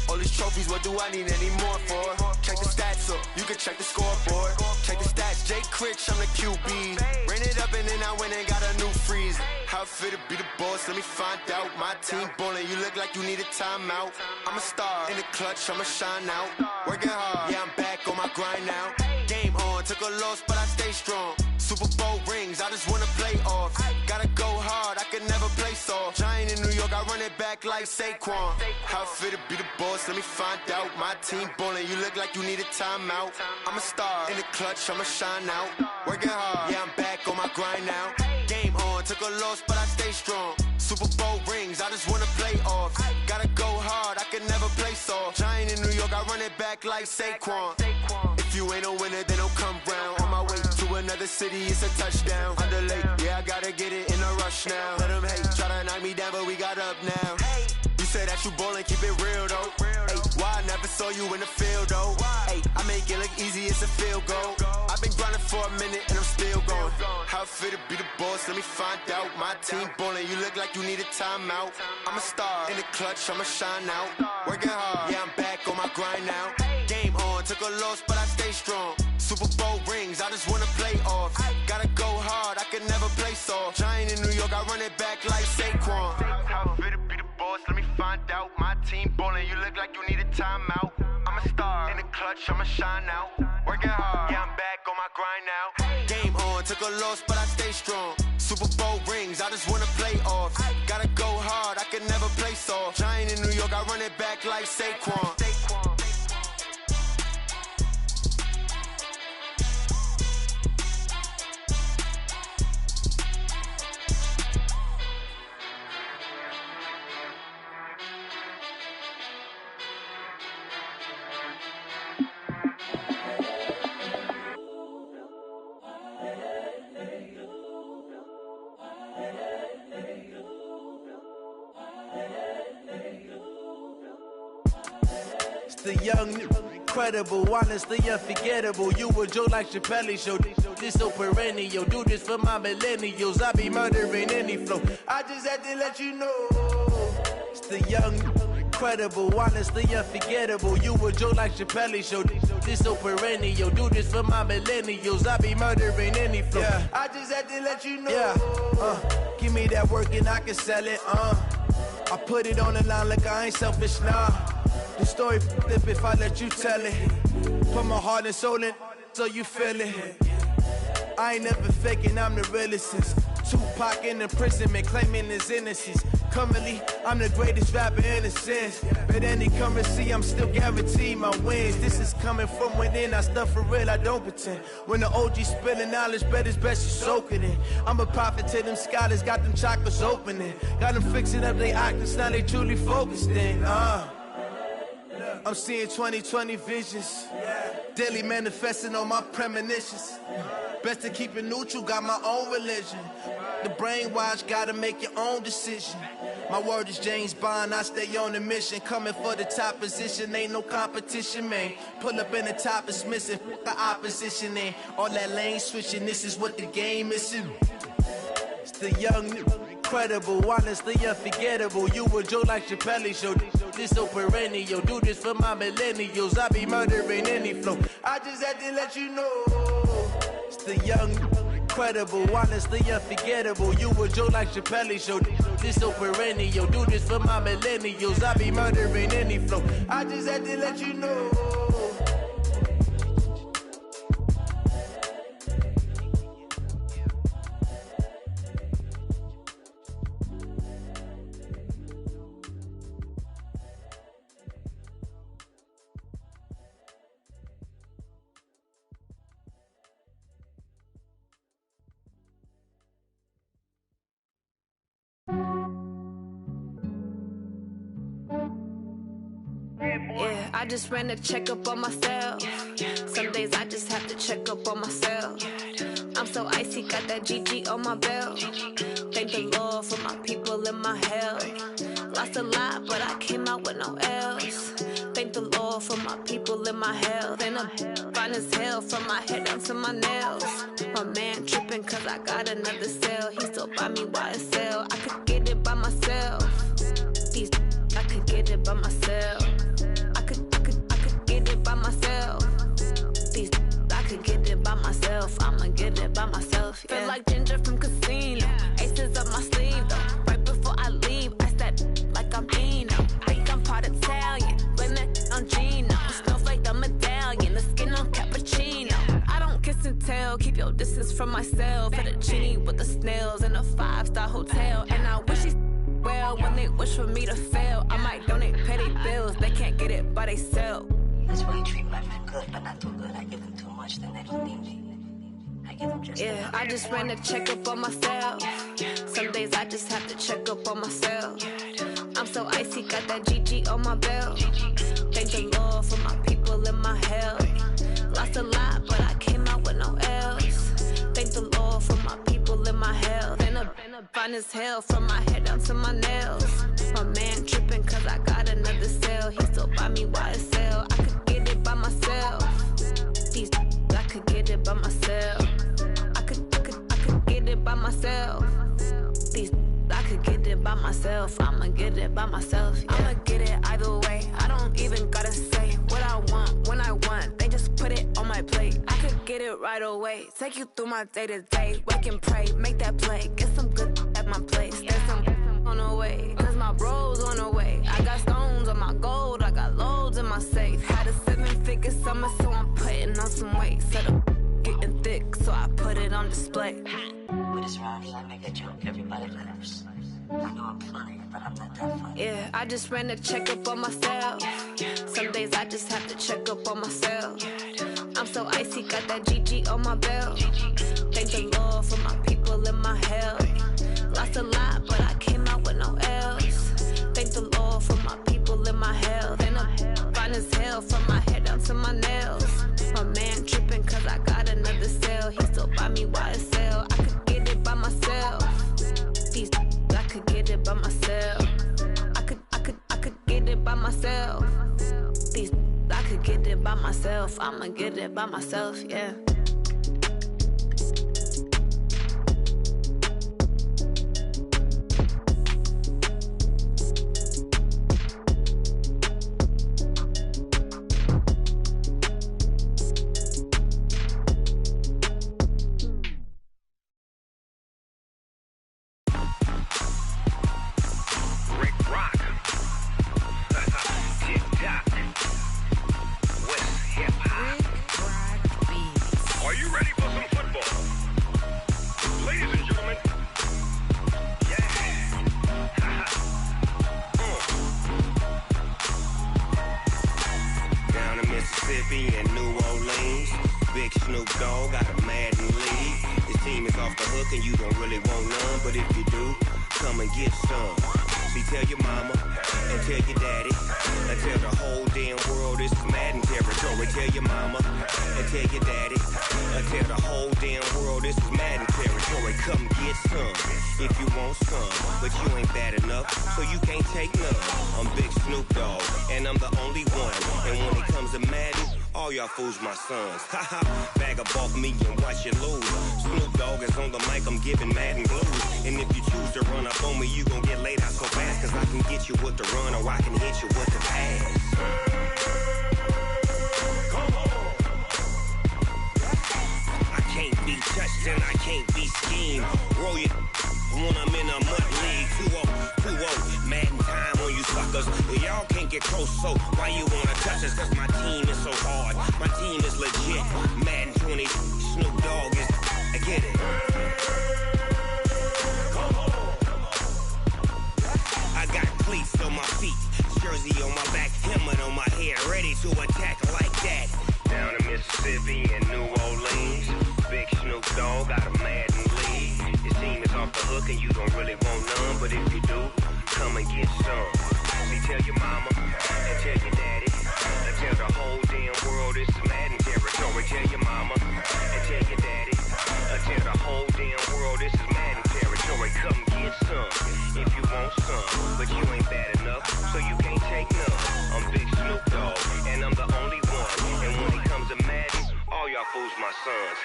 All these trophies, what do I need any more for? Check the stats up, you can check the scoreboard. Check the stats, Jay Critch, I'm the QB. Ran it up and then I went and got a new freeze. How it fit to be the boss, let me find out. My team ballin', you look like you need a timeout. I'm a star in the clutch, I'ma shine out. Working hard, yeah, I'm back on my grind now. Game on, took a loss, but I stay strong. Super Bowl rings, I just wanna play off. Gotta go hard, I can never play soft. Giant in New York, I run it back like Saquon. How it fit to be the boss, let me find out. My team ballin', you look like you need a timeout. I'm a star in the clutch, I'ma shine out. Working hard, yeah, I'm back on my grind now. Game on, took a loss, but I stay strong. Super Bowl rings, I just wanna play off. Gotta go hard, I can never play soft. Giant in New York, I run it back like Saquon. If you ain't a winner, then don't come round. On my way to another city, it's a touchdown. Underlay, yeah, I gotta get it in a rush now. Let them hate, try to knock me down, but we got up now. You say that you ballin', keep it real though. Hey, why I never saw you in the field though? Hey, I make it look easy, it's a field goal. I've been grinding for a minute and I'm still going. How it fit to be the boss, let me find out. My team ballin', you look like you need a timeout. I'm a star in the clutch, I'ma shine out. Working hard, yeah, I'm back on my grind now. Game on, took a loss, but I stay strong. Super Bowl rings, I just wanna play off. Gotta go hard, I can never play soft. Giant in New York, I run it back like Saquon. How it fit to be the boss, let me find out. My team ballin', you look like you need a timeout. I'm a star in the clutch, I'ma shine out. Working hard, yeah, I'm back on my grind now. Game on, took a loss, but I stay strong. Super Bowl rings, I just wanna play off. Gotta go hard, I can never play soft. Giant in New York, I run it back like Saquon. The young, incredible, honestly unforgettable. You a joke like Chappelle show. This so perennial. Do this for my millennials. I be murdering any flow. I just had to let you know. It's the young, incredible, honestly unforgettable. You a joke like Chappelle show. This so perennial. Do this for my millennials. I be murdering any flow. Yeah. I just had to let you know. Yeah. Give me that work and I can sell it. I put it on the line like I ain't selfish, nah. The story flip if I let you tell it. Put my heart and soul in so you feel it. I ain't never faking, I'm the realest since Tupac in imprisonment, claiming his innocence. Currently, I'm the greatest rapper in a sense. But any currency, I'm still guaranteed my wins. This is coming from within, I stuff for real, I don't pretend. When the OG spilling knowledge, bet it's best you soak it in. I'm a prophet to them scholars, got them chakras opening. Got them fixing up their octaves, now they truly focused in. I'm seeing 2020 visions, daily manifesting on my premonitions. Best to keep it neutral, got my own religion. The brainwash, gotta make your own decision. My word is James Bond, I stay on the mission. Coming for the top position, ain't no competition, man. Pull up in the top, it's missing, the opposition in. All that lane switching, this is what the game is. It's the young, incredible, honestly unforgettable. You a joke like Chappelle show. This so perennial. Do this for my millennials. I be murdering any flow. I just had to let you know. It's the young, incredible, honestly unforgettable. You a Joe like Chappelle show. This so perennial. Do this for my millennials. I be murdering any flow. I just had to let you know. Yeah, I just ran a checkup on myself. Some days I just have to check up on myself. I'm so icy, got that GG on my belt. Thank the Lord for my people in my health. Lost a lot, but I came out with no L's. Thank the Lord for my people in my health. And I'm fine as hell from my head down to my nails. My man tripping cause I got another cell. He still buy me YSL. I could get it by myself. These I could get it by myself. I could get it by myself. These I could get it by myself. I'ma get it by myself. Yeah. Feel like Ginger from Casino. Aces up my sleeve though. Right before I leave, I step like I'm Dino. Think I'm part Italian, blame that on Gino. Snowflake the medallion, the skin on cappuccino. I don't kiss and tell, keep your distance from myself. Fettuccine with the snails in a 5-star hotel. And I wish he's well when they wish for me to fail. I might donate petty bills, they can't get it by themselves. That's why you treat my friend good, but not too good. I give them too much, then they don't need me. I give them just yeah, I just ran a checkup on myself. Some days I just have to check up on myself. I'm so icy, got that GG on my belt. Thank the Lord for my people in my health. Lost a lot, but I came out with no L's. Thank the Lord for my people in my health. And I'm fine as hell from my head down to my nails. My man tripping cause I got another cell. He still buy me YSL. I could get it by myself. These I could get it by myself. I could get it by myself. These I could get it by myself. I'ma get it by myself. Yeah. I'ma get it either way. I don't even gotta say what I want when I want. They just put it on my plate. I could get it right away. Take you through my day to day. Wake and pray, make that play. Get some good at my place. There's some on the way. Cause my bro's on the way. I got stones on my gold. I got loads in my safe. Had a 7-figure summer, so I'm putting on some weight. Set up getting thick, so I put it on display. With this round here, I make a joke. Everybody laughs. I know I'm funny, but I'm not that funny. Yeah, I just ran a checkup on myself. Some days I just have to check up on myself. I'm so icy, got that GG on my belt. Thank the Lord for my people in my health. Lost a lot, but I came out with no L's. Thank the Lord for my people in my health. And I'm fine as hell from my head down to my nails. My man tripping cause I got another cell. He still buy me YSL. I could get it by myself. These I could get it by myself. I could get it by myself. These I could get it by myself. I'ma get it by myself, yeah. Fools my sons. Haha, bag up off me and watch you lose. Snoop Dogg is on the mic, I'm giving Madden blues. And if you choose to run up on me, you gon' get laid out so fast. Cause I can get you with the run or I can hit you with the pass. Come on. I can't be touched and I can't be schemed. Roll your when I'm in a mud league. 2-0, Madden time on you suckers. Y'all can't get close, so why you wanna touch us? Cause my team is so hard. My team is legit. Madden 20, Snoop Dogg is. I get it. I got cleats on my feet, jersey on my back, helmet on my head, ready to attack like that. Down in Mississippi and New Orleans, Big Snoop Dogg got a Madden league. His team is off the hook and you don't really want none, but if you do, come and get some. See, tell your mama and tell your daddy, and tell the whole damn world it's Madden territory. Tell your mama and tell your daddy, and tell the whole damn world this is Madden territory. Come get some if you want some, but you ain't bad enough, so you can't take none. I'm Big Snoop Dogg, and I'm the only one. And when it comes to Madden, all y'all fools my sons.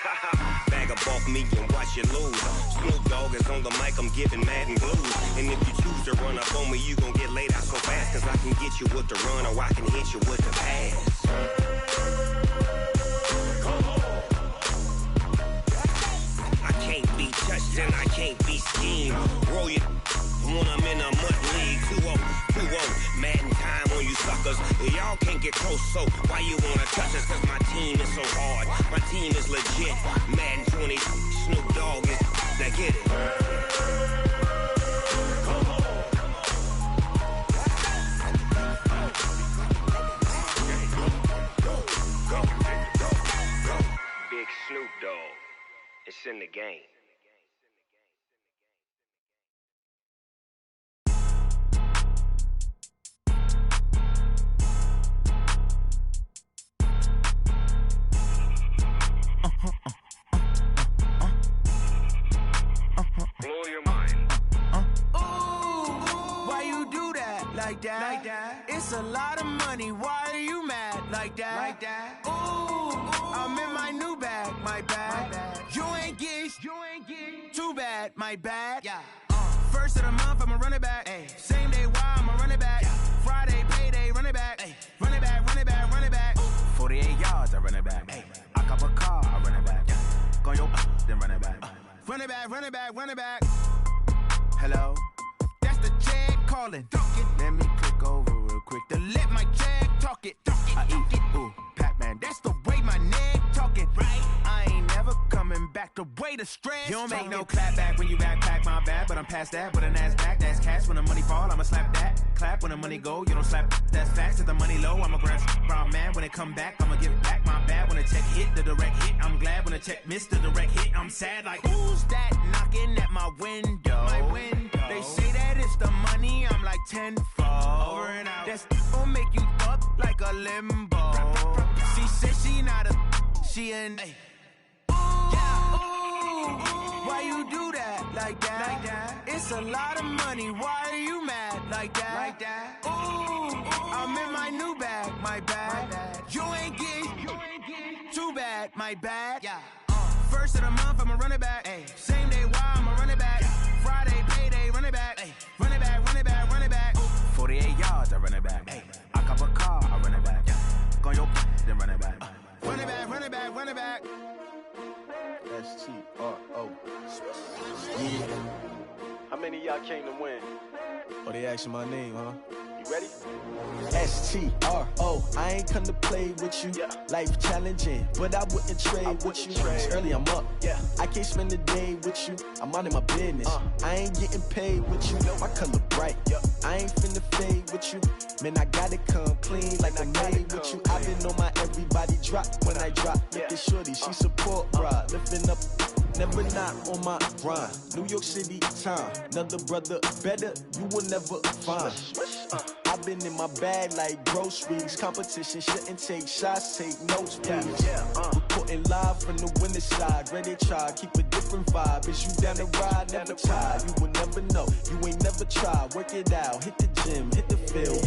Bag up off me and watch you lose. Snoop Dogg is on the mic, I'm giving Madden blues. And if you choose to run up on me, you gon' get laid out so fast. Cause I can get you with the run or I can hit you with the pass. I can't be touched and I can't be schemed. Roll your when I'm in a mud league. 2-0, Madden time on you suckers. Y'all can't get close, so why you wanna touch us? Cause my team is so hard. My team is legit. Madden 20, Snoop Dogg is. Now get it. Big Snoop Dogg. It's in the game. Blow your mind. Ooh, why you do that? Like that? It's a lot of money. Why are you mad? Like that? Ooh, I'm in my new bag. My bad. You ain't get. Too bad. My bad. Yeah. First of the month, I'ma run it back. Ay. Same day, why I'ma run it back. Friday, payday, run it back. Ay. Run it back, run it back, run it back. 48 yards, I run it back. Ay. I cop a car, I run it back. Go your then run it back. Run it back, run it back, run it back. Hello? That's the jag calling. Let me click over real quick to let my jag talk it. I eat it, ooh, Pac-Man. That's the way my neck talking. Right? I ain't never coming back the way the stress. You don't make no clap back when you backpack my bad, but I'm past that. With an ass back, that's cash. When the money fall, I'ma slap that. Clap when the money go, you don't slap. That's facts. If the money low, I'ma grab brown man. When it come back, I'ma give back my bad. When the check hit, the direct hit. I'm glad when the check missed the direct hit. I'm sad like, who's that knocking at my window? My window. They say that it's the money, I'm like tenfold. Over and out. That's gon' make you up like a limbo. She said she not a, she an. Ay. Why you do that? Like that? It's a lot of money. Why are you mad? Like that? Ooh, I'm in my new bag. My bad. You ain't get. Too bad. My bad. Yeah. First of the month, I'ma run it back. Ay. Same day, why I'ma run it back. Friday, payday, run it back. Ay. Run it back, run it back, run it back. 48 yards, I run it back. Ay. I cop a car, I run it back. Go your then run it back. Run it back, run it back, run it back. S-T-R-O. Yeah. How many of y'all came to win? Oh, they asking my name, huh? You ready? S-T-R-O. I ain't come to play with you. Yeah. Life challenging, but I wouldn't trade with you. It's early, I'm up. Yeah. I can't spend the day with you. I'm out of my business. I ain't getting paid with you. My color bright. Yeah. I ain't finna fade with you. Man, I gotta come clean like I made with you. I've been on my everybody drop when I drop. Look at shorty, she support bra. Lifting up, never not on my grind. New York City time, another brother better, you will never find. I've been in my bag like groceries. Competition shouldn't take shots, take notes, please. Reporting live from the winter side. Ready to try, keep a different vibe. Is you down the ride, never tired. You will never know, you ain't never tried. Work it out, hit the gym, hit the field.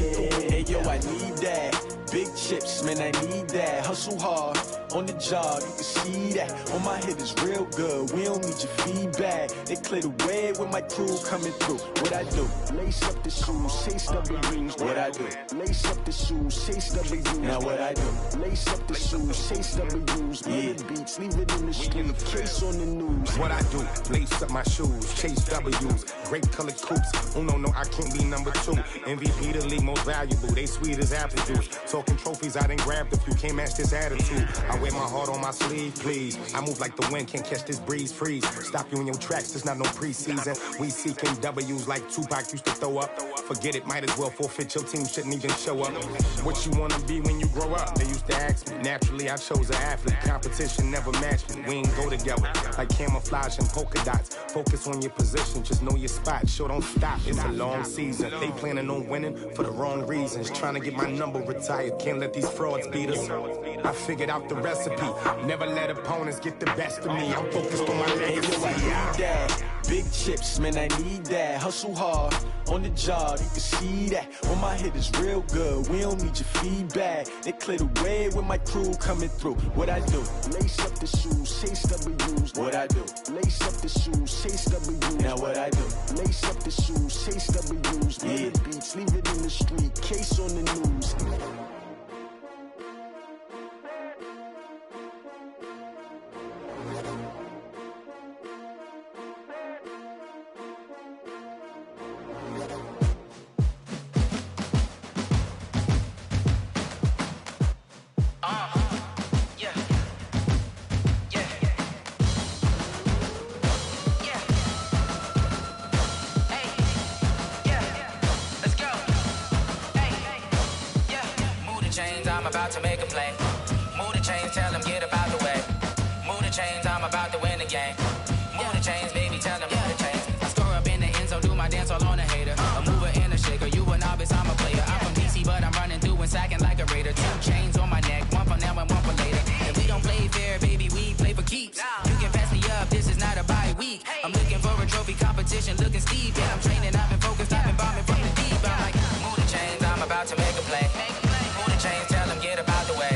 Hey yo, I need that. Big chips, man, I need that. Hustle hard, on the job, you can see that. On my head is real good, we don't need your feedback. They clear the way with my crew coming through. What I do? Lace up the shoes, chase W's. What I do? Lace up the shoes, chase W's. Now what I do? Lace up the shoes, chase W's, murder beats, leave it in the street, case on the news. What I do, lace up my shoes, chase W's, grape colored coops. Oh no, I can't be number 2. MVP the league most valuable, they sweet as apple juice. Talking trophies, I done grabbed a few, can't match this attitude. I wear my heart on my sleeve, please. I move like the wind, can't catch this breeze, freeze. Stop you in your tracks, there's not no preseason. We seeking W's like Tupac used to throw up. Forget it, might as well forfeit, your team shouldn't even show up. What you wanna be when you grow up? They used to ask me. Naturally, I chose an athlete. Competition never matched me. We ain't go together like camouflage and polka dots. Focus on your position, just know your spot. Sure, don't stop. It's a long season. They planning on winning for the wrong reasons. Trying to get my number retired. Can't let these frauds beat us. I figured out the recipe. Never let opponents get the best of me. I'm focused on my legacy. Big chips, man, I need that. Hustle hard on the job, you can see that. When my hit is real good, we don't need your feedback. They clear the way with my crew coming through. What I do? Lace up the shoes, chase W's. What I do? Lace up the shoes, chase W's. Now what I do? Lace up the shoes, chase W's. Murder beats, leave it in the street, case on the news. To make a play. Move the chains, tell them get up out the way. Move the chains, I'm about to win the game. Move the chains, baby, tell them move the chains. I score up in the end zone, do my dance all on a hater. A mover and a shaker, you a novice, I'm a player. I'm from DC, but I'm running through and sacking like a raider. 2 chains on my neck, one for now and one for later. If we don't play fair, baby, we play for keeps. You can pass me up, this is not a bye week. I'm looking for a trophy competition, looking steep. Yeah, I'm training, I've been focused, I've been bombing from the deep. I'm like, move the chains, I'm about to make a play. Move the chains, tell them get up out the way.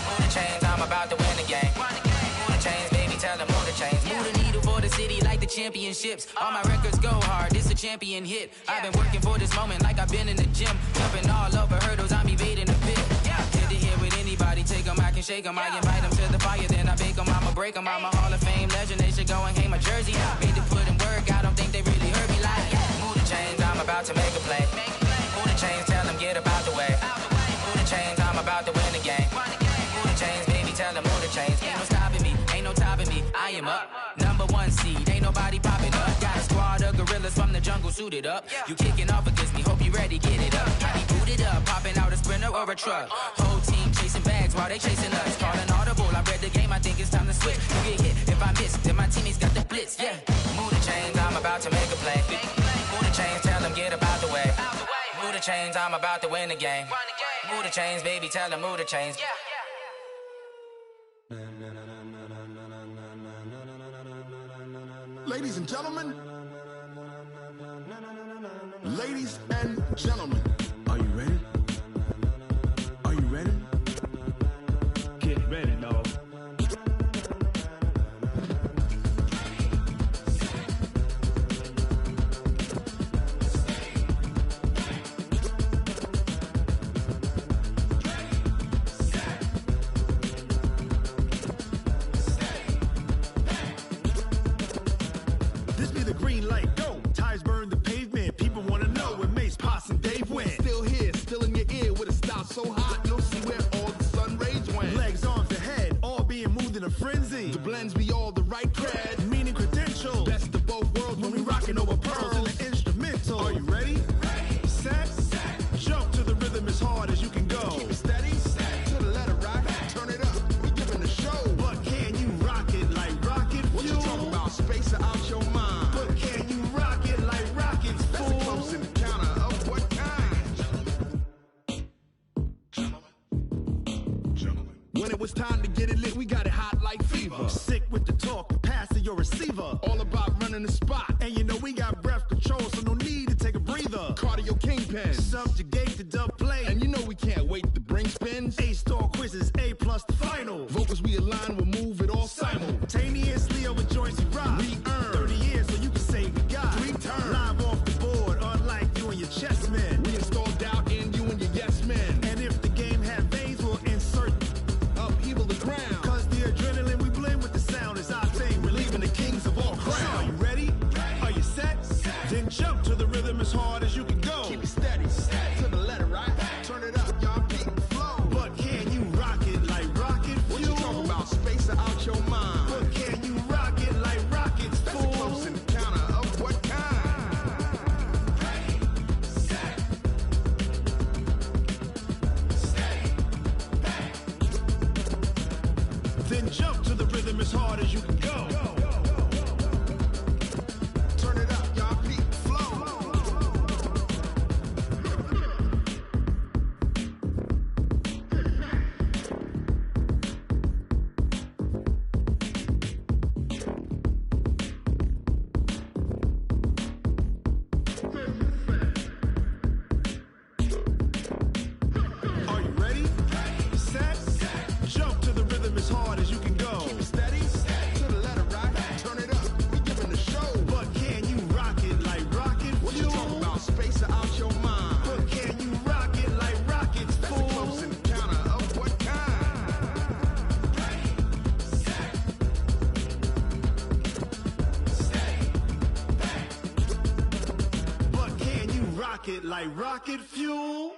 Move the chains, I'm about to win the game. Move the chains, baby, tell them move the chains. Move the needle for the city like the championships. All my records go hard, this a champion hit. I've been working for this moment like I've been in the gym. Jumping all over hurdles, I'm evading the pit. Get to here with anybody, take them, I can shake them. I invite them to the fire, then I bake them, I'ma break them. I'm a Hall of Fame legend, they should go and hang my jersey. Made to put in work, I don't think they really heard me like, move the chains, I'm about to make a play. Move the chains, tell them get up out the way. Move the chains, I'm about to win the game. Move the chains, baby, tell them move the chains. Ain't no stopping me, ain't no topping me. I am up, number 1 seed, ain't nobody popping up. Got a squad of gorillas from the jungle suited up. You kicking off against me, hope you ready, get it up. I be booted up, popping out a Sprinter or a truck. Whole team chasing bags while they chasing us. Calling audible, I read the game, I think it's time to switch. You get hit if I miss, then my teammates got the blitz, yeah. Move the chains, I'm about to make a play. Move the chains, tell them get up out the way. Move the chains, I'm about to win the game. Move the chains, baby, tell them move the chains. Ladies and gentlemen, ladies and gentlemen, are you ready? Are you ready? Get ready, dog. this be the green light, go. Tires burn the pavement, people wanna know where Mace, Potts, and Dave went. Still here, still in your ear with a style so hot, you'll see where all the sun rays went. Legs, arms, and head, all being moved in a frenzy. The blends be all the right cred, meaning credentials. Best of both worlds when we rockin' over pearls in the instrumental. Are you ready? Set, jump to the rhythm as hard as you can go. Keep it steady, to the letter right, turn it up, we giving the show. But can you rock it like rocket fuel? What you talking about, space or out your mind? But can you rock it like rockets, fool? That's a close encounter of what kind? When it was time to get it lit, we got it hot like fever. Sick with the talk, pass to your receiver. All about running the spot, and you know we got breath control, so no need to take a breather. Cardio kingpin, subjugate the dub play, and you know we can't wait to bring spins. A-star quizzes, A+ the final. Vocals we align, we'll move it all simultaneously over joints we rock. We earn 30 years, so you can say we got 3 turns. Live off the board, unlike you and your chess men. We installed doubt in you and your yes men. And if the game had veins, we'll insert up Then jump to the rhythm as hard as you can go. Turn it up, y'all. Peak flow. Are you ready? Set. Jump to the rhythm as hard as you can go. Keep it steady. To the letter, right? Turn it up. We giving the show. But can you rock it like rocket fuel? What you talking about? Space or out your mind? But can you rock it like rockets, fool? That's a close encounter of what kind? But can you rock it like rocket fuel?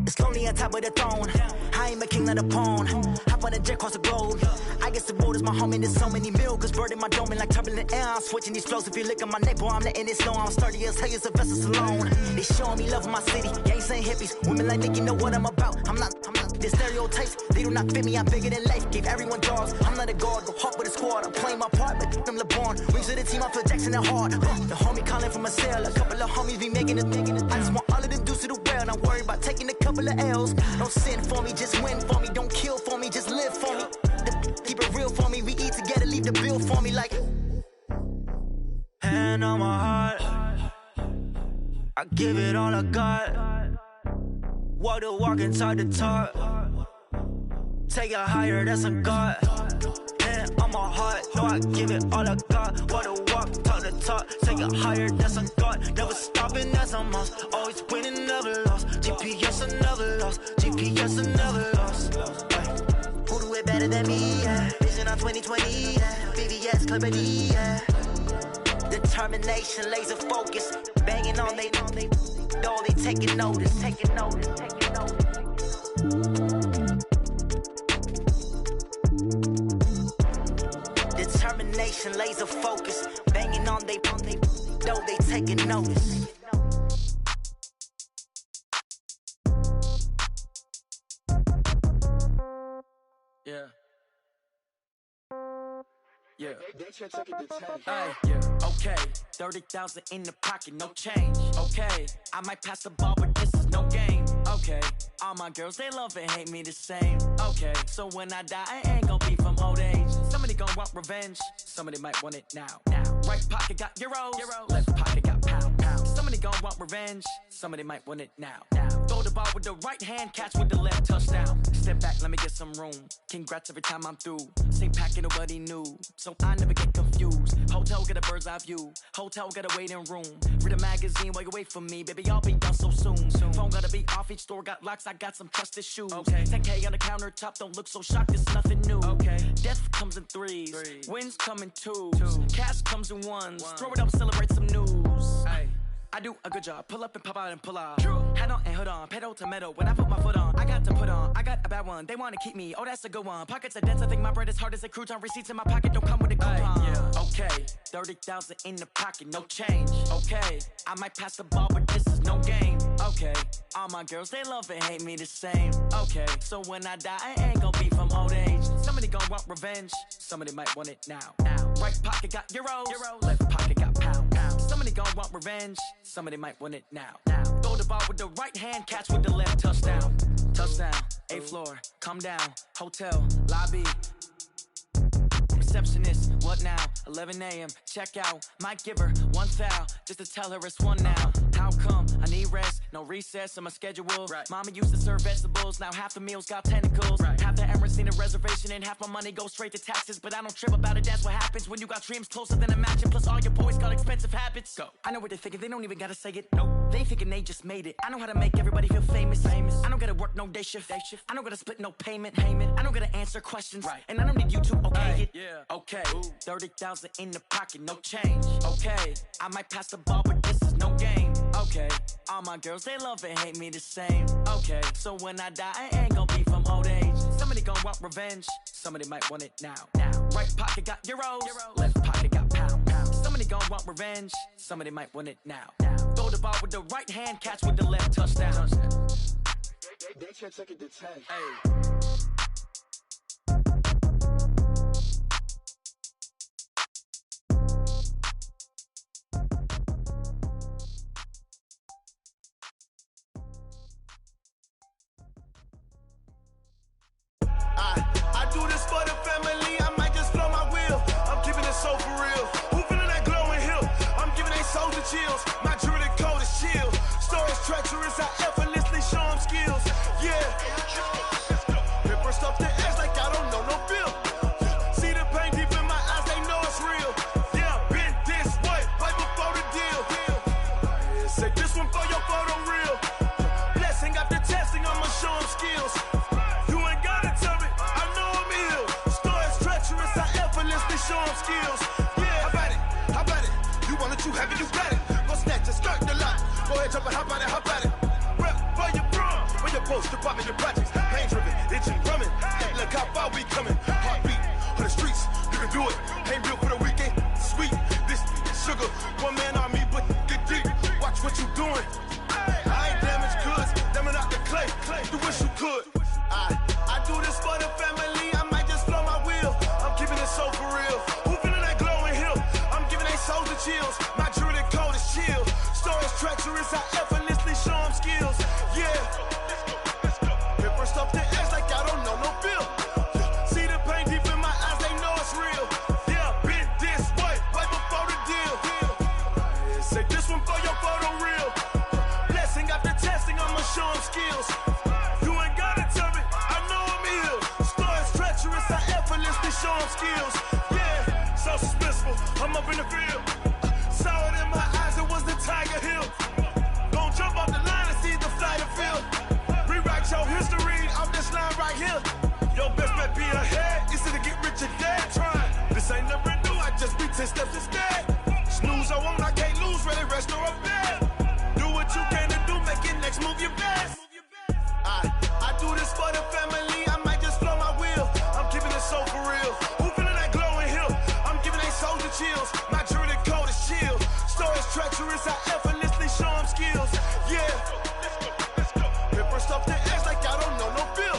It's lonely on top of the throne. I am a king of the pawn. Hop on a jet across the globe. I guess the road is my home and there's so many milk. Bird in my dome and like turbulent air. I'm switching these flows. If you look at my neck, boy, I'm letting it slow. I'm sturdy as hell as a vessel alone. They showing me love in my city. Gangs ain't hippies. Women like Nick, you know what I'm about. I'm not. The stereotypes, they do not fit me. I'm bigger than life. Gave everyone jobs. I'm not a guard. Go hard with a squad. I'm playing my part, but I'm LeBron. Wings of the team, I feel Jackson and hard. The homie calling from a cell. A couple of homies be making it. I just want all of them dudes to the well. Not worry about taking a couple of L's. Don't sin for me, just win for me. Don't kill for me, just live for me. Keep it real for me. We eat together, leave the bill for me like. Hand on my heart, I give it all I got. Walk the walk and talk the talk. Take it higher, that's a God. Hand on my heart, no, I give it all I got. Walk the walk, talk the talk. Take it higher, that's a God. Never stopping, that's a must. Always winning, never lost. GPS, I never lost. GPS, I never lost. Who do it better than me? Yeah. Vision on 2020. Yeah. VVS, Clarity. Yeah. Determination, laser focus. Banging on they know they taking notice. Taking notice. Taking notice. Determination, laser focus. Banging on they know they taking notice. Yeah. Yeah. Hey, yeah. Okay. 30,000 in the pocket, no change. Okay. I might pass the ball, but this is no game. Okay. All my girls, they love and hate me the same. Okay. So when I die, I ain't gonna be from old age. Somebody gonna want revenge. Somebody might want it now. Right pocket got euros. Left pocket got pound. Somebody gonna want revenge. Somebody might want it now. Throw the ball with the right hand, catch with the left, touchdown. Step back, let me get some room. Congrats every time I'm through. Same packet, nobody knew. So I never get confused. Hotel get a bird's eye view. Hotel get a waiting room. Read a magazine while you wait for me. Baby, I'll be done so soon. Phone gotta be off, each store got locks. I got some trusted shoes. Okay. 10K on the countertop, don't look so shocked, it's nothing new. Okay. Death comes in threes. Wins come in twos. Cash comes in ones. Throw it up, celebrate some news. Ay. I do a good job. Pull up and pop out and pull out. Head on and hood on. Pedal to metal. When I put my foot on, I got to put on. I got a bad one. They want to keep me. Oh, that's a good one. Pockets are dense. I think my bread is hard as a crouton. Receipts in my pocket don't come with a coupon. Yeah. Okay. 30,000 in the pocket. No change. Okay. I might pass the ball, but this is no game. Okay. All my girls, they love and hate me the same. Okay. So when I die, I ain't gonna be from old age. Somebody gonna want revenge. Somebody might want it now. Right pocket got euros. Left pocket got pound. Somebody gonna want revenge. Somebody might want it now. Throw the ball with the right hand, catch with the left, touchdown. Touchdown, 8th floor, come down, hotel, lobby. Receptionist, what now? 11 a.m., check out. Might give her one foul, just to tell her it's one now. How come? I need rest, no recess in my schedule. Mama used to serve vegetables, now half the meals got tentacles. Half the errands need a reservation and half my money goes straight to taxes. But I don't trip about it, that's what happens when you got dreams closer than a match. And plus all your boys got expensive habits. Go. I know what they're thinking, they don't even gotta say it. Nope. They ain't thinking they just made it. I know how to make everybody feel famous. I don't gotta work no day shift. I don't gotta split no payment. I don't gotta answer questions. And I don't need you to okay it. Okay, 30,000 in the pocket, no change. Okay, I might pass the ball, but this is no game. Okay, all my girls, they love and hate me the same. Okay, so when I die, I ain't gonna be from old age. Somebody gonna want revenge. Somebody might want it now. Right pocket got euros, left pocket got pounds. Somebody gon' want revenge, somebody might want it now. Throw the ball with the right hand, catch with the left, touchdown. They can't take it to 10. Hey. I do this for the family, I might just blow my wheel. I'm keeping it so for real. Who feeling that glowing hill? I'm giving they souls the chills. My jewelry code is chill. Stories treacherous, I effortlessly show them skills. Yeah. Paper stuff the edge like I don't know no feel. See the pain deep in my eyes, they know it's real. Yeah, been this way, right before the deal. Say this one for your photo real. Blessing after testing, I'ma show them skills. Show them skills. Yeah, how about it? You want it, you have it, you got it. Go snatch it, skirt the lot. Go ahead, jump it, how about it? Rep for your bro, where your post, department, your projects. Pain driven, itching, drumming. Hey, look how far we coming. Heartbeat on the streets, you can do it. Ain't built for the weekend. Sweet, this sugar, one man army, but get deep. Watch what you doing. I ain't damaged goods, damn out the clay. You wish you could. I do this for the family. I might just blow my wheel. I'm keeping it so for real. Who feeling that glowing hill? I'm giving they souls the chills. My jewelry code is chill. Stories treacherous, I effortlessly show them skills. Yeah. Paper stuff the edge like I don't know no feel. See the pain deep in my eyes, they know it's real. Yeah, been this way, right before the deal. Say this one for your photo real. Blessing after testing, I'ma show them skills. You ain't gotta tell me, I know I'm ill. Stories treacherous, I effortlessly show them skills. Yeah, so suspenseful, I'm up in the field. Saw it in my eyes, it was the Tiger Hill. Gon' jump off the line and see the fly the field. Rewrite your history off this line right here. Your best bet be ahead, it's to get rich or dead. Trying, this ain't never new, I just be 10 steps instead. Snooze I won't, I can't lose, ready, rest or a bed. Do what you can to do, make it next move your best. I do this for the family, I might just blow my wheel. I'm keeping it so for real. Who feeling that glowing hill? I'm giving they souls the chills. My jewelry code is chill. Stories treacherous, I effortlessly show them skills. Yeah. Paper stuff the edge like I don't know no feel.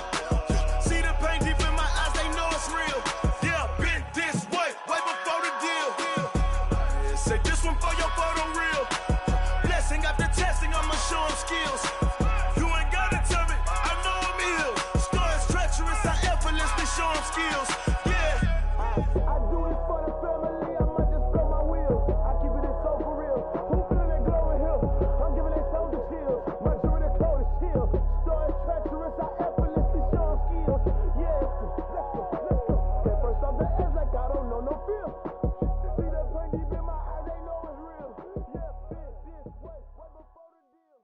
See the pain deep in my eyes, they know it's real. Yeah, been this way, right before the deal. Say this one for your photo real. Blessing after testing, I'ma show them skills. You ain't gotta tell me, I know I'm ill. Stories treacherous, I effortlessly show them skills. Yeah. I do this for the family, I might just blow my wheel. I keep it so for real. Who feeling that glowing hill? I'm giving they souls the chills. My jewelry code is chill. Stories treacherous, I effortlessly show them skills. Yeah, let's go. That first off the edge like I don't know no feel. See that pain deep in my eyes, they know it's real. Yeah, been this way, right before the deal.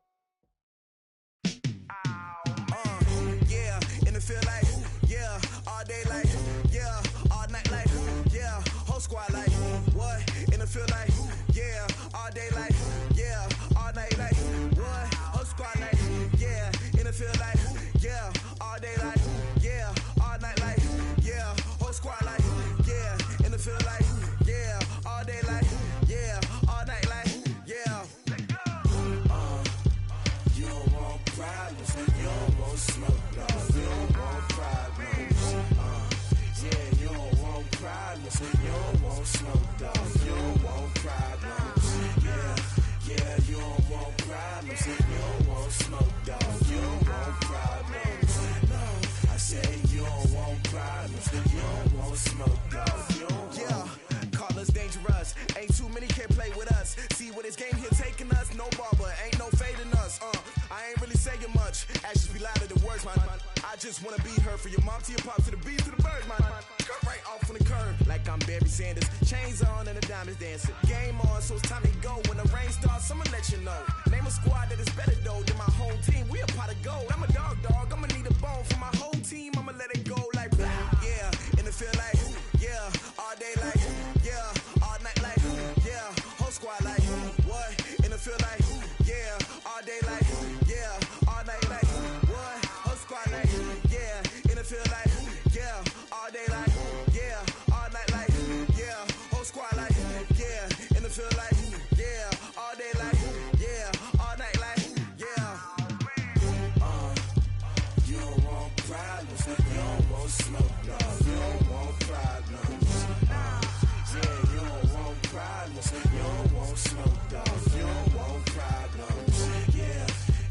Yeah, and it feel like, yeah, all day like, yeah, all night like, yeah, whole squad like, what? And it feel like, yeah, all day like, yeah, all night like, what? Whole squad like, yeah, and it feel like, yeah, all day like, yeah, all night like, yeah, whole squad like, yeah, and it feel like, yeah, all day like, yeah, all night like, yeah. You don't want problems, you don't want smoke, dog. You don't want problems. Yeah, you don't want problems, you don't want smoke, dog. You don't want problems. Yeah, you don't want problems, you don't want smoke, dog. You don't want problems. No, I say you don't want problems, you don't want smoke, dog. You don't want. Yeah, call us dangerous. Ain't too many can play with us. See where this game here taking us. No barber, ain't no fading us. I ain't really saying much. Actions be louder than words, man. I just wanna be heard from your mom to your pop to the bees to the birds, man. Cut right off on the curb like I'm Barry Sanders. Chains on and the diamonds dancing. Game on, so it's time to go. When the rain starts, I'ma let you know. Name a squad that is better though than my home team. We a pot of gold. I'm a dog. I'ma need a bone for my whole team. I'ma let it go like blah. Yeah, and it feel like, yeah, all day like, yeah, all night like, yeah, whole squad like, what? And it feel like, yeah, all day like, yeah, all night like, what? Whole squad like, yeah, and it feel like, yeah, all day like. want smoke, dog. You don't want problems. Yeah, you don't want problems. You don't want smoke, dog. You don't want problems.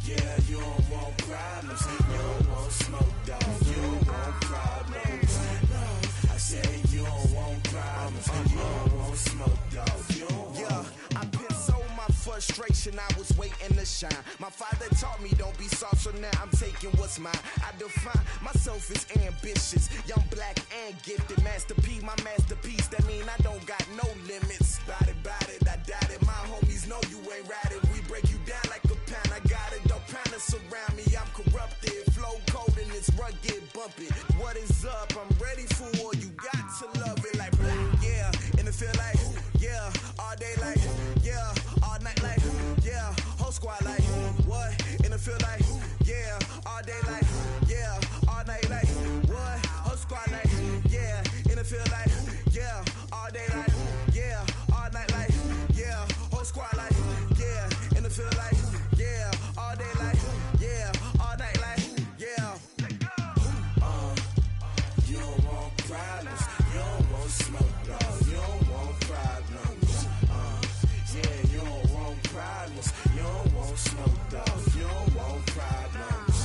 Yeah, you don't want problems. You don't want smoke, dog. You don't want problems. No, I said you don't want problems. You don't want smoke, dog. You don't want. Yeah, I pissed so my frustration, I was waiting to shine. My father taught me don't be soft, so now I'm taking what's mine. I define myself as ambitious, young, black, and gifted. Master P, my masterpiece, that mean I don't got no limits. Bout it, I doubt it. My homies know you ain't ratted. We break you down like a pound. I got it, dog pounders surround me. I'm corrupted, flow cold and it's rugged, bumpy. What is up? I'm ready for war. You got to love it like black, yeah. And it feel like, yeah, all day like, yeah, all night like, yeah, whole squad like, what? And it feel like, yeah, all day like, yeah, all night like, what? Whole squad like, yeah, and it feel like, yeah, all day like, yeah, all night like, yeah, whole squad like, yeah, and it feel like, yeah, all day like, yeah, all night like, yeah. You don't want problems. You don't want smoke, dog. You don't want problems. Yeah, you don't want problems. You don't want smoke, dog. You don't want problems.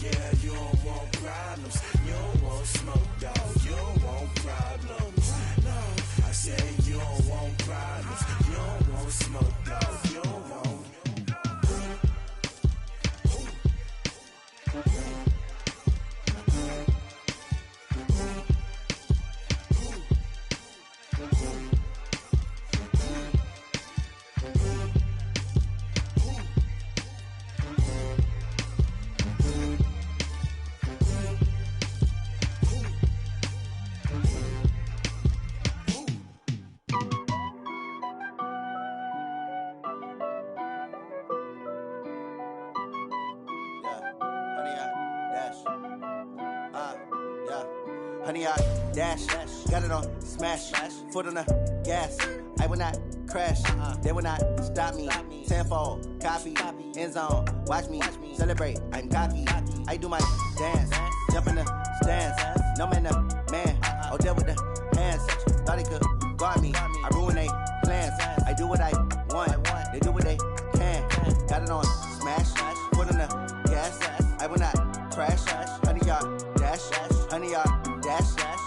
Yeah, you don't want problems. You don't want smoke, dog. You don't want problems. No, I said you don't want problems. You don't want smoke, dog. You don't want. Honey, I dash, got it on smash, foot on the gas. I will not crash, they will not stop me. Tenfold, copy, end zone, watch me celebrate. I'm cocky, I do my dance, jump in the stands. No man, the man, oh, deal with the hands. Thought he could guard me, I ruin they plans. I do what I want, they do what they can. Got it on smash, foot on the gas. I will not crash, honey, y'all dash, honey, y'all dash,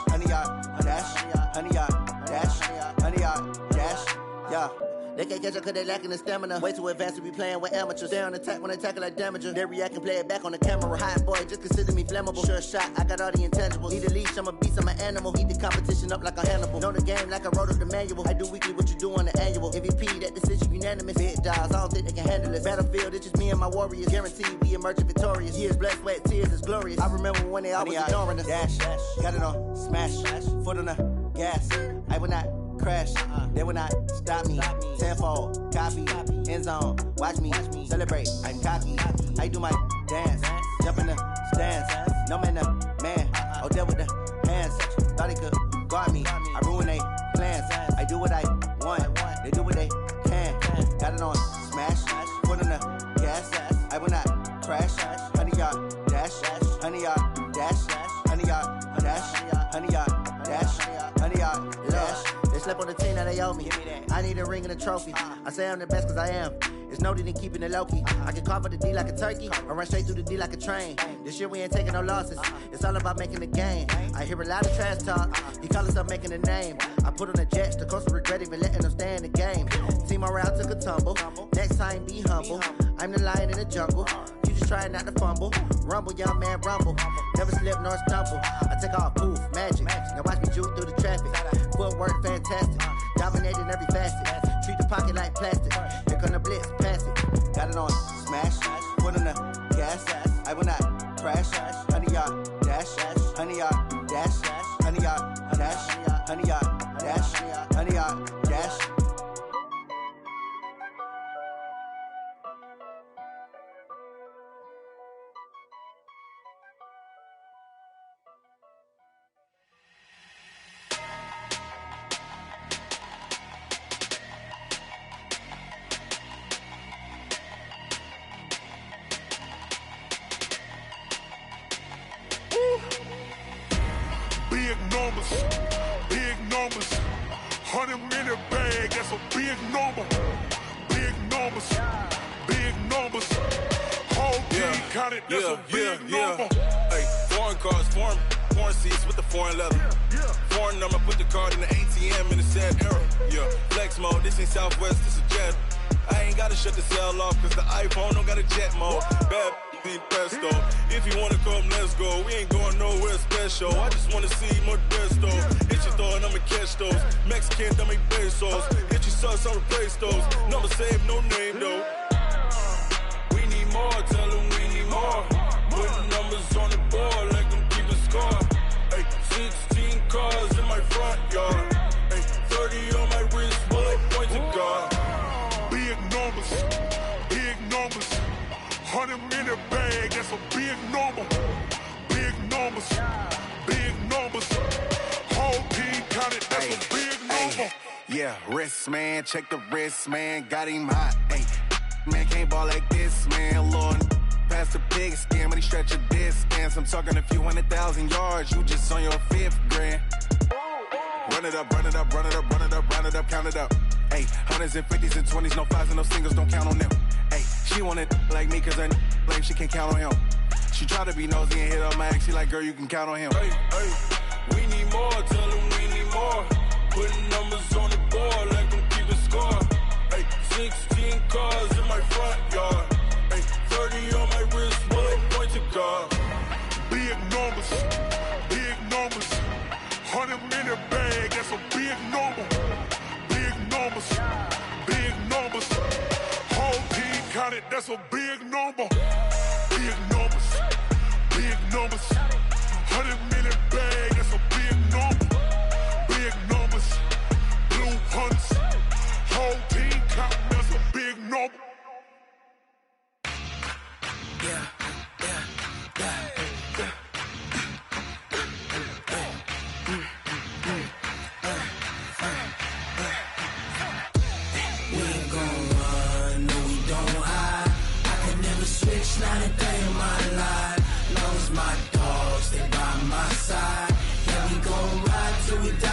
honey, y'all dash, honey, y'all dash, honey, y'all dash, yeah. They can't catch up cause they lacking the stamina. Way too advanced to be playing with amateurs. They on attack when they tackle like damager. They react and play it back on the camera. Hot boy, just consider me flammable. Sure shot, I got all the intangibles. Need a leash, I'm a beast, I'm an animal. Heat the competition up like a Hannibal. Know the game like I wrote up the manual. I do weekly what you do on the annual. MVP, that decision unanimous. Big dogs, I don't think they can handle it. Battlefield, it's just me and my warriors. Guaranteed we emerging victorious. Years, blood, sweat, tears, it's glorious. I remember when they always ignoring us. Dash, got it on smash, foot on the gas. I will not crash, they will not stop me. Tenfold, copy, end zone, watch me celebrate. I'm cocky, I do my dance, jump in the stands. No man, the man, oh, deal with the hands. Thought he could guard me, I ruin they plans. I do what I want, they do what they can. Got it on smash, foot on the gas. I will not crash, honey, y'all dash, honey, y'all dash, honey, y'all dash, honey, y'all dash, honey, y'all dash. They slept on the team, now they owe me. I need a ring and a trophy. I say I'm the best cause I am. It's no need in keeping it low-key. I can carve up the D like a turkey, or run straight through the D like a train. This year we ain't taking no losses. It's all about making the game. I hear a lot of trash talk. He call himself making a name. I put on the jets, the coast regret even letting them stay in the game. Team morale took a tumble. Next time be humble. I'm the lion in the jungle. You just trying not to fumble. Rumble, young man, rumble. Never slip nor stumble. I take off, poof, magic. Now watch me juke through the traffic. Footwork fantastic. Dominating every facet. Treat the pocket like plastic. Here come the blitz, pass it. Got it on smash, foot on the gas. I will not crash. Honey, y'all dash, honey, y'all dash, honey, y'all dash, honey, y'all dash, honey, y'all dash. big numbers, big numbers. 100-minute bag, that's a big number. Big numbers, big numbers. Whole team counted, that's a big number. Hey, foreign cars, foreign seats with the foreign leather. Foreign number, put the card in the ATM in the sad era. Yeah, flex mode, this ain't Southwest, this is Jet. I ain't gotta shut the cell off, cause the iPhone don't got a jet mode. Bad need pesto. If you wanna come, let's go. We ain't going nowhere special. I just wanna see more Modesto. Hit your throw and I'ma catch those. Mexican, dummy pesos. Hit your sauce, I'll replace those. Number save, no name though. We need more, tell them we need more. Putting numbers on the board, like them keep a score. Hey, 16 cars in my front yard. Hey, 30 on my wrist, bullet point to God. Big numbers, big numbers. 100-minute bag, that's a big number. Big numbers, big numbers. Whole team counted, that's a big number. Yeah, wrist man, check the wrist man, got him hot. Ay, man can't ball like this, man. Lord, past the pig skin, when he stretch a distance. I'm talking a few 100,000 yards, you just on your 5th grand. Run it up, run it up, run it up, run it up, run it up, count it up. Ay, 100s and 50s and 20s, no 5s and no singles, don't count on them. Ay, she want it like me, cause her like she can't count on him. She try to be nosy and hit up my ex, she like, girl, you can count on him. Hey, we need more, tell them we need more. Putting numbers on the board, like them keep a score. Hey, 16 cars in my front yard. Hey, 30 on my wrist, bullet point to God. Big numbers, big numbers. 100-minute bag, that's a big number. Big numbers, big numbers. Whole team counted, that's a big number. Big numbers, big numbers. 100-minute bag, that's a big number. Big numbers, blue hunts. Whole team counting, that's a big number. Yeah. Switch, not a day in my life. Long as my dogs, they by my side. Yeah, we gon' ride till we die.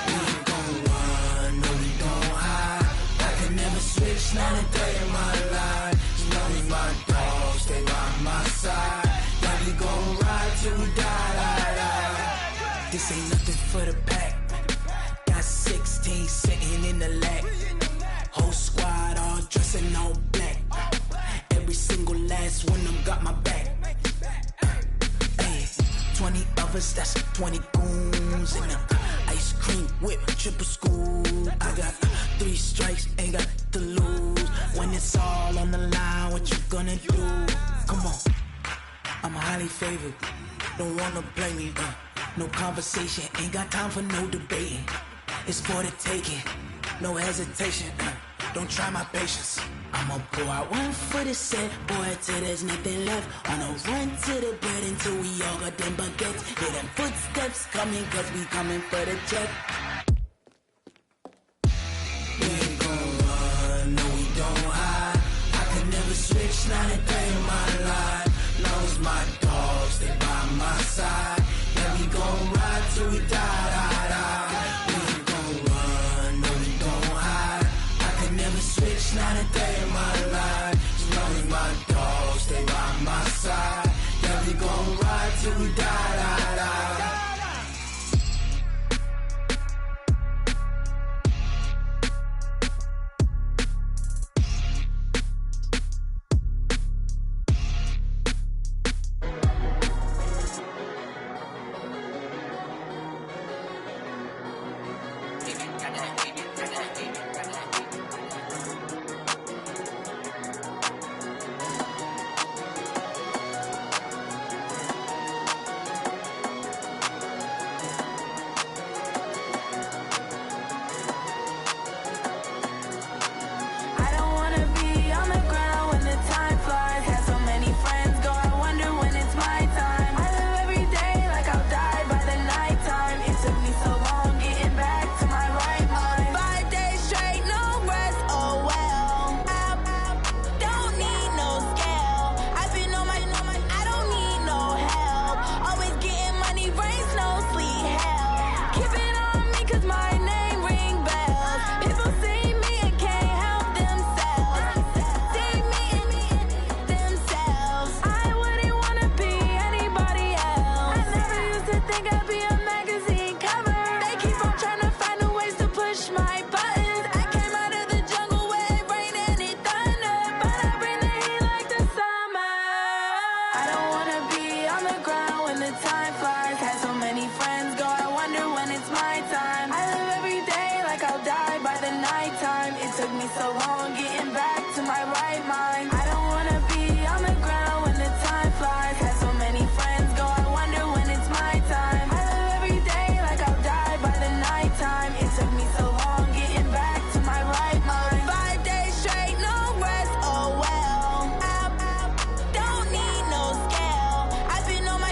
We ain't gon' run, no, we don't hide. I can never switch, not a day in my life. As long as my dogs, they by my side. Yeah, we gon' ride till we die. This ain't nothing for the pack. Got 16 sitting in the lap. Whole squad all dressing all black. Every single last one of them got my back. 20 of us, that's 20 goons. And ice cream whip, triple scoop. I got 3 strikes, ain't got to lose. When it's all on the line, what you gonna do? Come on, I'm highly favored. Don't wanna blame me, no conversation, ain't got time for no debating. It's for the taking, no hesitation. Don't try my patience. I'ma pull out one for the set, boy, till there's nothing left. On a run to the bread until we all got them baguettes. Hear them footsteps coming, cause we coming for the check. We ain't gon' run, no, we don't hide. I can never switch, not a day in my life. Long as my dogs, they by my side. Yeah, we gon' ride till we die. We ain't gon' run, no, we don't hide. I can never switch, not a day in my life. As long as my dogs, they by my side. Yeah, we gon' ride till we die. Had so many friends go, I wonder when it's my time. I live every day like I'll die by the nighttime. It took me so long getting back to my right mind. I don't wanna be on the ground when the time flies. Had so many friends go, I wonder when it's my time. I live every day like I'll die by the nighttime. It took me so long getting back to my right mind. 5 days straight, no rest, oh well. Don't need no scale. I've been on my,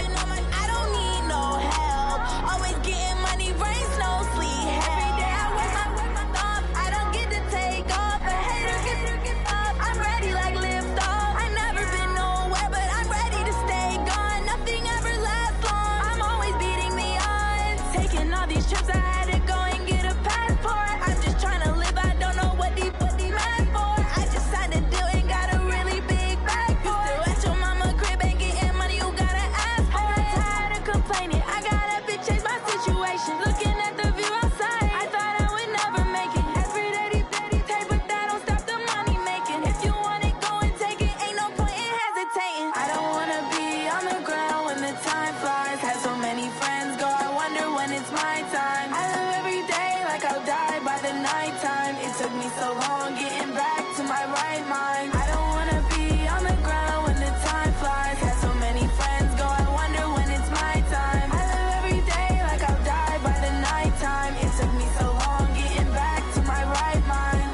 I don't need no help. Always getting money, rains, no sleep. Every day I work my thumb. I don't get to take off. A hater get up. I'm ready like lift off. I never been nowhere, but I'm ready to stay gone. Nothing ever lasts long. I'm always beating the odds. Taking all these trips, I had to go and get a passport. I'm just trying to live. I don't know what the mad for. I just signed a deal and got a really big bag for it. You still at your mama crib and getting money, you gotta ask for it. I'm tired of complaining. I gotta bitch change my situation. Looking at the view outside, I thought I would never make it. Every day they pay, but that don't stop the money making. If you want it, go and take it. Ain't no point in hesitating. I don't wanna be on the ground when the time flies. Had so many friends go, I wonder when it's my time. I live every day like I'll die by the nighttime. It took me so long getting back to my right mind. I don't wanna be on the ground when the time flies. Had so many friends go, I wonder when it's my time. I live every day like I'll die by the nighttime. It took me so long getting back to my right mind.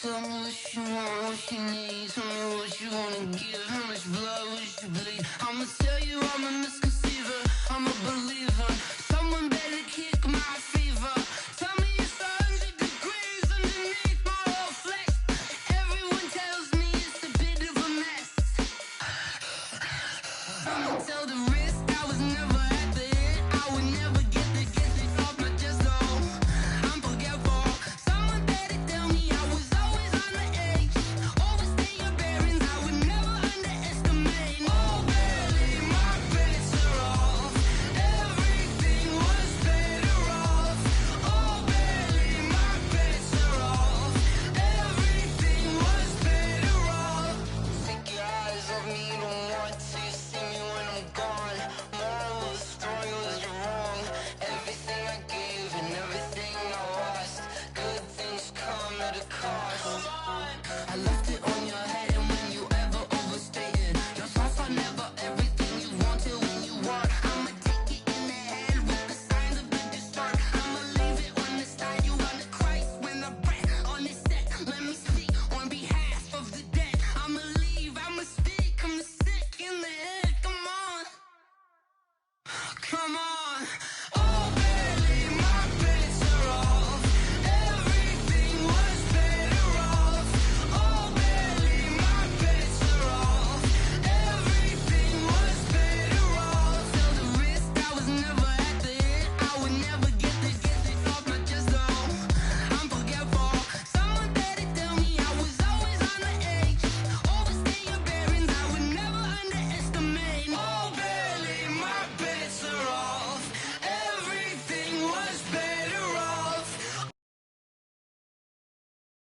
Tell me what you want, what you need. Tell me what you wanna give. How much blood would you bleed? I'ma tell you I'm a misconceiver. I'm a believer.